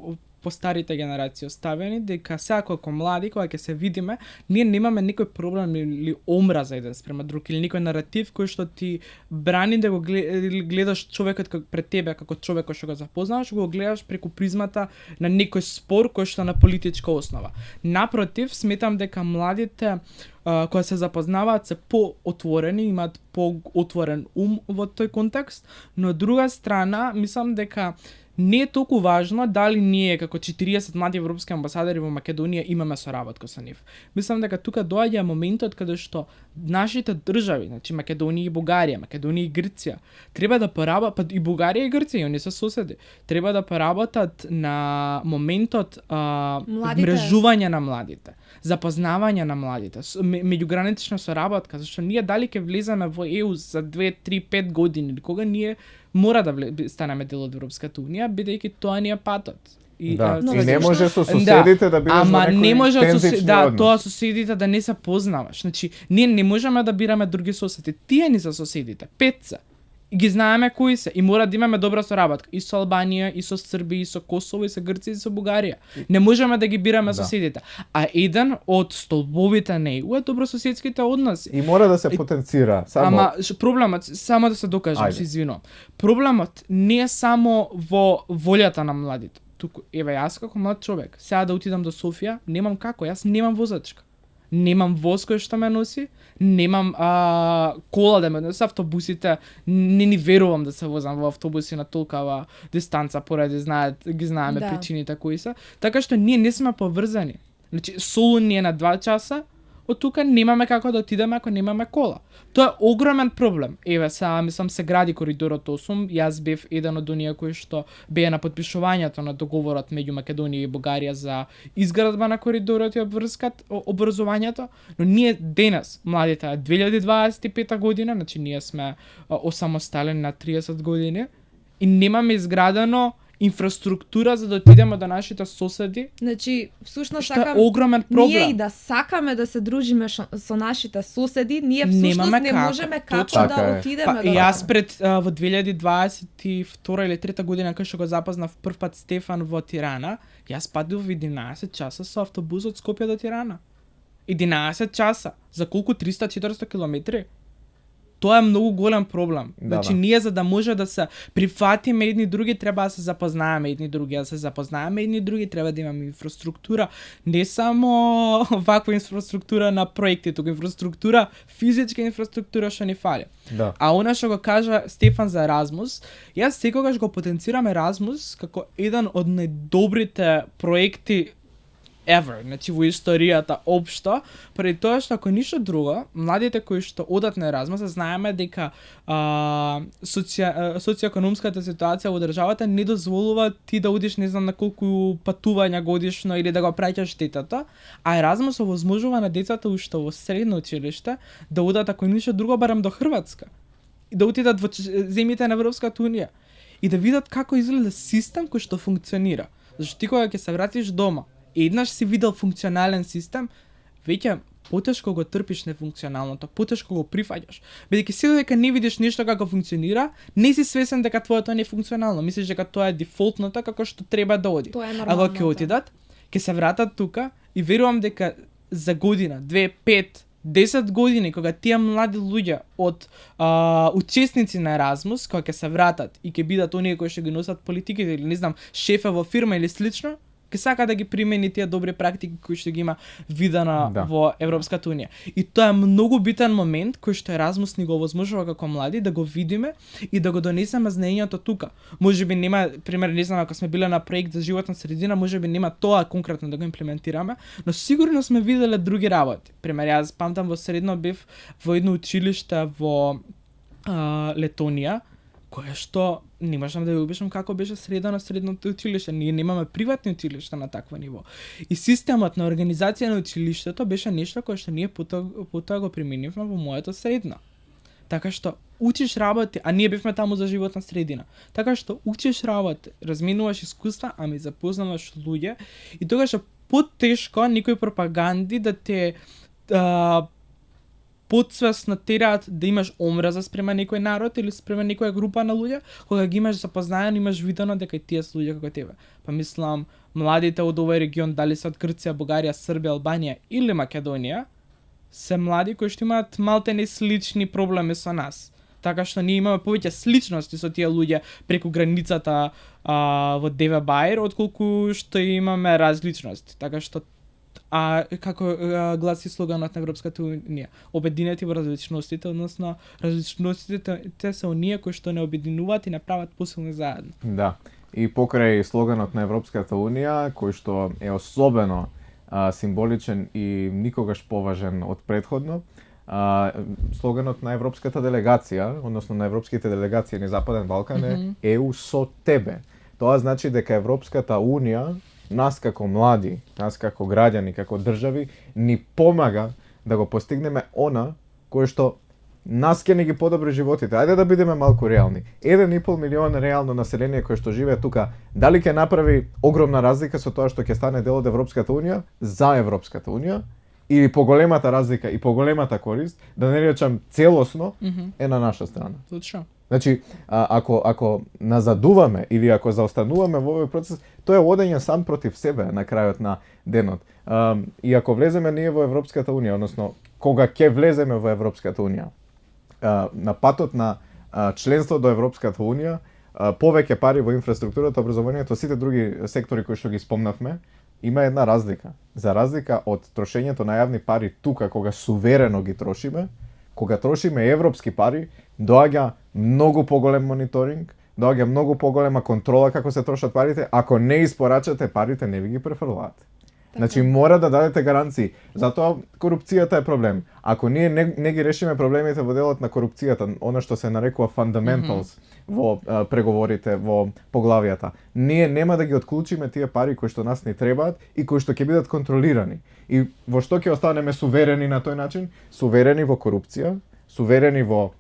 по старите генерации оставени, дека сега како млади, кога ќе се видиме, ние немаме никој проблем или омраза еден спрема друг, или никој наратив кој што ти брани да го гледаш човекот пред тебе како човек кој што го запознаваш, го гледаш преку призмата на некој спор кој што на политичка основа. Напротив, сметам дека младите кои се запознаваат се поотворени, имаат поотворен ум во тој контекст, но од друга страна, мислам дека не е толку важно дали ние како 40 млади европски амбасадори во Македонија имаме соработка со нив. Мислам дека тука доаѓа моментот каде што нашите држави, значи Македонија и Бугарија, Македонија и Грција, треба да поработат, и Бугарија и Грција, они се соседи, треба да поработат на моментот мрежување на младите, запознавање на младите, меѓугранична соработка, зашто ние дали ќе влеземе во ЕУ за 2, 3, 5 години, или кога ние мора да станеме дел од Европската унија, бидејќи тоа ни е патот. И, Да, а, и не зашто? може со соседите да бидеш во не може некој тензични однос. тоа соседите да не се познаваш. Значи, ние не можеме да бираме други соседи. Тие ни се соседите. 5 се. И ги знаеме кои се и мора да имаме добра соработка и со Албанија, и со Србија, и со Косово, и со Грција, и со Бугарија. Не можеме да ги бираме соседите. А еден од столбовите на ЕУ е добрососедските односи. И мора да се потенцира. Само Ама проблемот, само да се докажам, Ајде. се извинувам. Проблемот не е само во волјата на младите. Туку, еве јас како млад човек, сега да отидам до Софија, немам како, јас немам возачка. Немам воз кој што ме носи, немам кола да ме носи, автобусите, не ни верувам да се возам во автобуси на толкава дистанца, поради ги знаеме Да. причините кои се. Така што ние не сме поврзани. Значи, Солун ни е на 2 часа, од тука немаме како да отидеме ако немаме кола. Тоа е огромен проблем. Еве, сега мислам се гради коридорот 8, јас бев еден од оние кои што беа на подпишувањето на договорот меѓу Македонија и Бугарија за изградба на коридорот и обврзувањето, но ние денес, младите, 2025 година, значи ние сме осамосталени на 30 години и немаме изградено инфраструктура за да отидеме до нашите соседи, Значи, всушност што е сакам огромен проблем. ние и да сакаме да се дружиме со нашите соседи, ние всушност Немаме не како. можеме како Точно. да Така е. отидеме Па, до и јас таму. пред во 2022 или 3 година кога што го запознав прв пат Стефан во Тирана, јас падов 11 часа со автобус од Скопје до Тирана. 11 часа. За колку 300-400 километри? Тоа е многу голем проблем. Да, Значи, да. ние за да може да се прифатиме едни други, треба да се запознаеме едни други, да се запознаеме едни други, треба да имаме инфраструктура, не само ваква инфраструктура на проекти, туку инфраструктура, физичка инфраструктура што ни фали. да. А она што го кажа Стефан за Еразмус, јас секогаш го потенцирам Еразмус како еден од најдобрите проекти ever, значи во историјата општо, преди тоа што ако ништо друго, младите кои што одат на Еразмус, знаеме дека социјакономската ситуација во државата не дозволува ти да одиш не знам на колку патувања годишно или да го праќаш детето, а Еразмус овозможува на децата уште во средно училиште да одат ако ништо друго барем до Хрватска и да отидат во земјите на Европската унија и да видат како изгледа систем кој што функционира. Зашто ти кога ќе се вратиш дома, еднаш си видел функционален систем, веќе потешко го трпиш нефункционалното, потешко го прифаќаш. Бидејќи се додека не видиш нешто како функционира, не си свесен дека твоето не е функционално. Мислиш дека тоа е дефолтното како што треба да оди. Тоа е А нормално. кога ќе отидат, ќе се вратат тука и верувам дека за година, 2, 5, 10 години кога тие млади луѓе од учесници на Еразмус, кога ќе се вратат и ќе бидат оние кои што ги носат политиките или не знам, шефа во фирма или слично, ќе сака да ги примени тие добри практики кои што ги има видено Да. во Европската унија. И тоа е многу битен момент кој што Еразмус ни го овозможува како млади да го видиме и да го донесеме знаењето тука. Можеби нема, пример, не знам, ако сме биле на проект за животна средина, можеби нема тоа конкретно да го имплементираме, но сигурно сме виделе други работи. Пример, јас памтам во средно бев во едно училиште во Летонија, кое што не можам да ја обишам како беше средано средното училиште. Ние немаме приватни училишта на такво ниво. И системот на организација на училиштето беше нешто кое што ние потоа го применивме во моето средно. Така што учиш работи, а ние бевме таму за животна средина. Така што учиш работи, разменуваш искуства, ами запознаваш луѓе и тогаш е потешко некои пропаганди да те подсвесно тераат да имаш омраза спрема некој народ или спрема некоја група на луѓе, кога ги имаш запознаено, имаш видено дека и тие се луѓе како тебе. Па мислам, младите од овој регион, дали се од Грција, Бугарија, Србија, Албанија или Македонија, се млади кои што имаат малтени слични проблеми со нас. Така што ние имаме повеќе сличности со тие луѓе преку границата во Деве Бајер, отколку што имаме различности. Така што како гласи слоганот на Европската унија, обединети во различностите, односно различностите се оние кои што не обединуваат и не прават посилни заедно. Да. И покрај слоганот на Европската унија, кој што е особено символичен и никогаш поважен од претходно, слоганот на Европската делегација, односно на европските делегации на Западен Балкан е ЕУ со тебе. Тоа значи дека Европската унија, нас како млади, нас како граѓани, како држави, ни помага да го постигнеме она кое што нас ќе не ги подобри животите. Ајде да бидеме малку реални. 1,5 милион реално население кое што живее тука, дали ќе направи огромна разлика со тоа што ќе стане дел од Европската унија за Европската унија, или поголемата разлика и поголемата корист, да не речам целосно, е на наша страна. Точно. Значи, ако назадуваме или ако заостануваме во овој процес, тоа е одење сам против себе на крајот на денот. И ако влеземе ние во Европската унија, односно кога ќе влеземе во Европската унија, на патот на членство до Европската унија, повеќе пари во инфраструктурата, образованието, сите други сектори кои што ги спомнавме, има една разлика. За разлика од трошењето на јавни пари тука, кога суверено ги трошиме, кога трошиме европски пари, доаѓа многу поголем мониторинг, доаѓа многу поголема контрола како се трошат парите. Ако не испорачате парите, не ви ги префрлаат. Значи мора да дадете гаранции. Затоа корупцијата е проблем. Ако ние не ги решиме проблемите во делот на корупцијата, она што се нарекува fundamentals во преговорите, во поглавијата, ние нема да ги отклучиме тие пари кои што нас ни требаат и кои што ќе бидат контролирани. И во што ќе останеме суверени на тој начин? Суверени во корупција, суверени во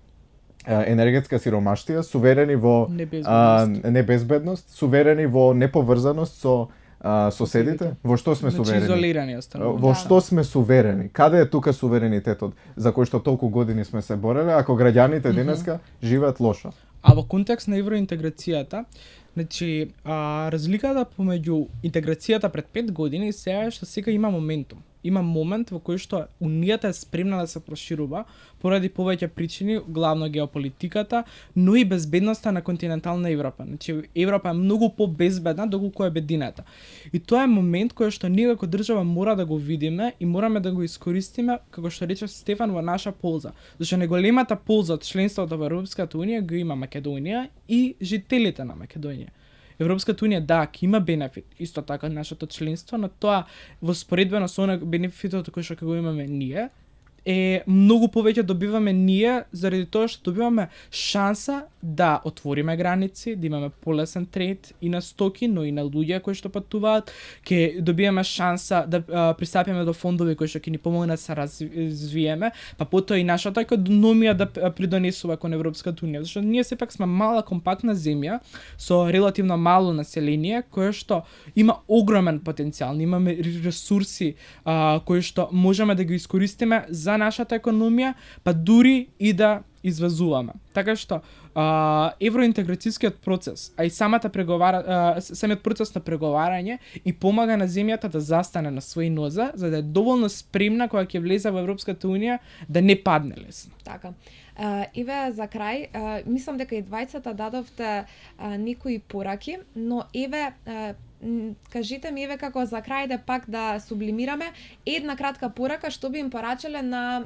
енергетска сиромаштија, суверени во небезбедност, суверени во неповрзаност со соседите. Во што сме суверени? Изолирани остануваме. Во што сме суверени? Каде е тука суверенитетот за кој што толку години сме се бореле, ако граѓаните денеска живеат лошо? А во контекст на евроинтеграцијата, значи, разликата помеѓу интеграцијата пред 5 години и сега е што сега има моментум. Има момент во кој што Унијата е спремна да се проширува поради повеќе причини, главно геополитиката, но и безбедноста на континентална Европа. Значи, Европа е многу побезбедна доколку е бедината. И тоа е момент кој што ние како држава мора да го видиме и мораме да го искористиме, како што рече Стефан, во наша полза. Зашто најголемата полза од членството во Европската унија го има Македонија и жителите на Македонија. Европската унија да, ќе има бенефит, исто така нашето членство, но тоа во споредбено со оној бенефитот кој што го имаме ние, е многу повеќе добиваме ние заради тоа што добиваме шанса да отвориме граници, да имаме полесен трейд и на стоки, но и на луѓе кои што патуваат, ќе добиваме шанса да пристапиме до фондови кои што ќе ни помогнат да се развиеме, па потоа и нашата економија да придонесува кон Европската унија, зашто ние сепак сме мала компактна земја со релативно мало население кое што има огромен потенцијал, имаме ресурси кои што можеме да ги искористиме за нашата економија, па дури и да извазуваме. Така што евроинтеграцијскиот процес, а и самиот процес на преговарање и помага на земјата да застане на своји нозе, за да е доволно спремна кога ќе влезе во Европската унија да не падне лесно. Така. Еве за крај, мислам дека и двајцата дадовте некои пораки, но еве кажите ми еве како за крај да пак да сублимираме една кратка порака што би им порачале на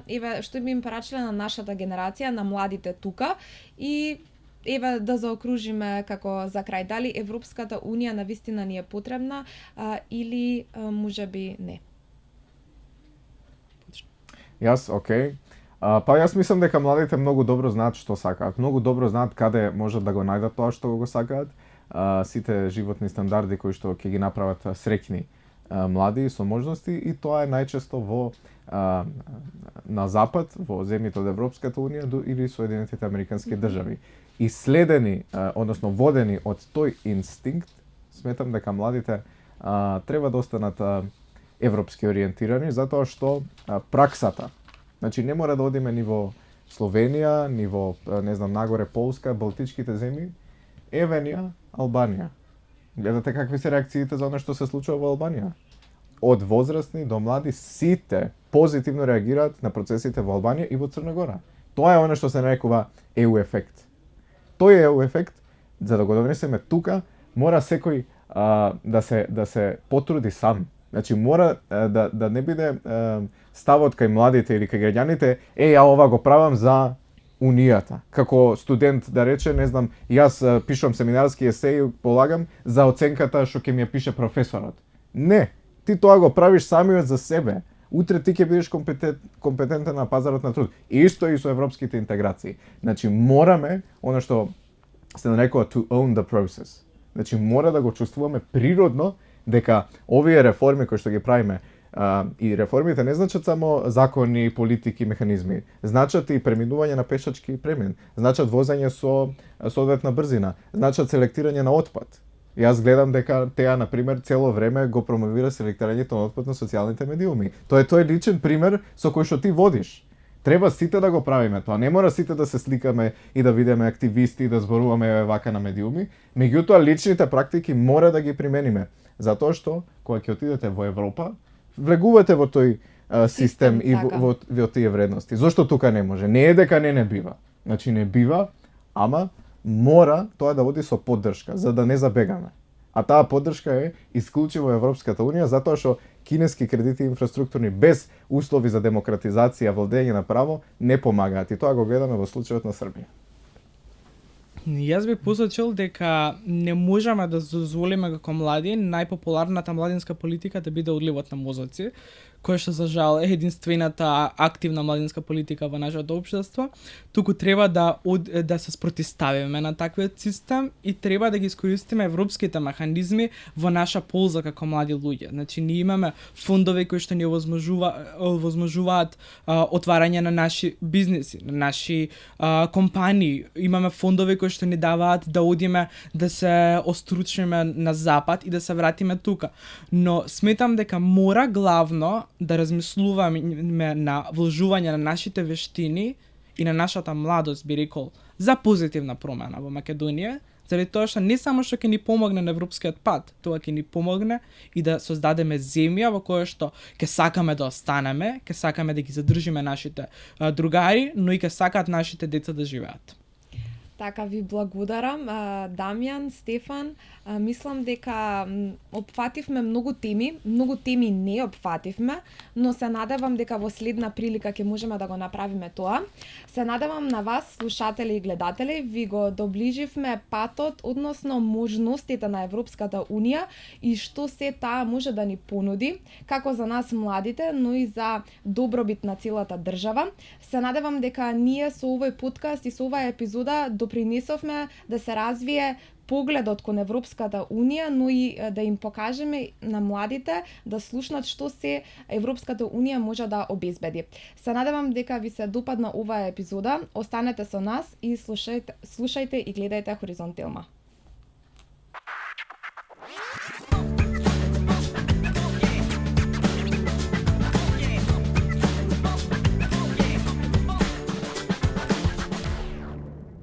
нашата генерација, на младите тука и еве да заокружиме како за крај, дали Европската унија навистина ни е потребна или можеби не. Окей. Па јас мислам дека младите многу добро знаат што сакаат, многу добро знаат каде можат да го најдат тоа што го сакаат. Сите животни стандарди кои што ќе ги направат среќни млади со можности, и тоа е најчесто во на запад, во земјите од Европската унија или Соединетите Американски држави. И следени, односно водени од тој инстинкт, сметам дека младите треба да останат европски ориентирани, затоа што праксата, значи не мора да одиме ни во Словенија, ни во, не знам, нагоре Полска, Балтичките земји, Евенија, Албанија. Гледате какви се реакциите за оно што се случува во Албанија. Од возрастни до млади сите позитивно реагираат на процесите во Албанија и во Црна Гора. Тоа е оно што се нарекува EU ефект. Тој е EU ефект, за да го донесеме тука, мора секој да се потруди сам. Значи мора да не биде ставот кај младите или кај граѓаните, ја ова го правам за Унијата. Како студент да рече, не знам, јас пишувам семинарски есеј, полагам за оценката што ќе ми ја пише професорот. Не, ти тоа го правиш самиот за себе. Утре ти ќе бидеш компетентен на пазарот на труд. Исто и со европските интеграции. Значи мораме, она што се нарекува to own the process. Значи мора да го чувствуваме природно дека овие реформи кои што ги правиме, И реформите не значат само закони, политики, механизми. Значат и преминување на пешачки премен. Значат возење со соодветна брзина. Значат селектирање на отпад. Јас гледам дека теа, например, цело време го промовира селектирањето на отпад на социјалните медиуми. Тоа е тој личен пример со кој што ти водиш. Треба сите да го правиме тоа. Не мора сите да се сликаме и да видиме активисти и да зборуваме вака на медиуми. Меѓутоа, личните практики мора да ги примениме. Затоа што, кога ќе отидете во Европа, влегувате во тој систем и во тие вредности. Зошто тука не може? Не е дека не бива. Значи не бива, ама мора тоа да води со поддршка, за да не забегаме. А таа поддршка е исклучиво Европската Унија, затоа што кинески кредити инфраструктурни без услови за демократизација, владење на право не помагаат. И тоа го гледаме во случајот на Србија. Јас би посочил дека не можеме да дозволиме како млади најпопуларната младинска политика да биде одливот на мозоци, која што за жал е единствената активна младинска политика во нашето општество. Туку треба да се спротиставиме на таквиот систем и треба да ги искористиме европските механизми во наша полза како млади луѓе. Значи ние имаме фондови кои што ни овозможуваат отварање на наши бизнеси, на наши компании. Имаме фондови кои што ни даваат да одиме да се остручиме на запад и да се вратиме тука. Но сметам дека мора главно да размислуваме на вложување на нашите вештини и на нашата младост, би рекол, за позитивна промена во Македонија, заради тоа што не само што ќе ни помогне на европскиот пат, тоа ќе ни помогне и да создадеме земја во која што ќе сакаме да останеме, ќе сакаме да ги задржиме нашите другари, но и ќе сакаат нашите деца да живеат. Така ви благодарам, Дамјан, Стефан. Мислам дека опфативме многу теми не опфативме, но се надевам дека во следна прилика ќе можеме да го направиме тоа. Се надевам на вас, слушатели и гледатели, ви го доближивме патот, односно можностите на Европската Унија и што се таа може да ни понуди, како за нас младите, но и за добробит на целата држава. Се надевам дека ние со овој подкаст и со оваа епизода допринесовме да се развие погледот кон Европската Унија, но и да им покажеме на младите да слушнат што се Европската Унија може да обезбеди. Се надевам дека ви се допадна оваа епизода. Останете со нас и слушајте и гледајте Хоризонт Телма.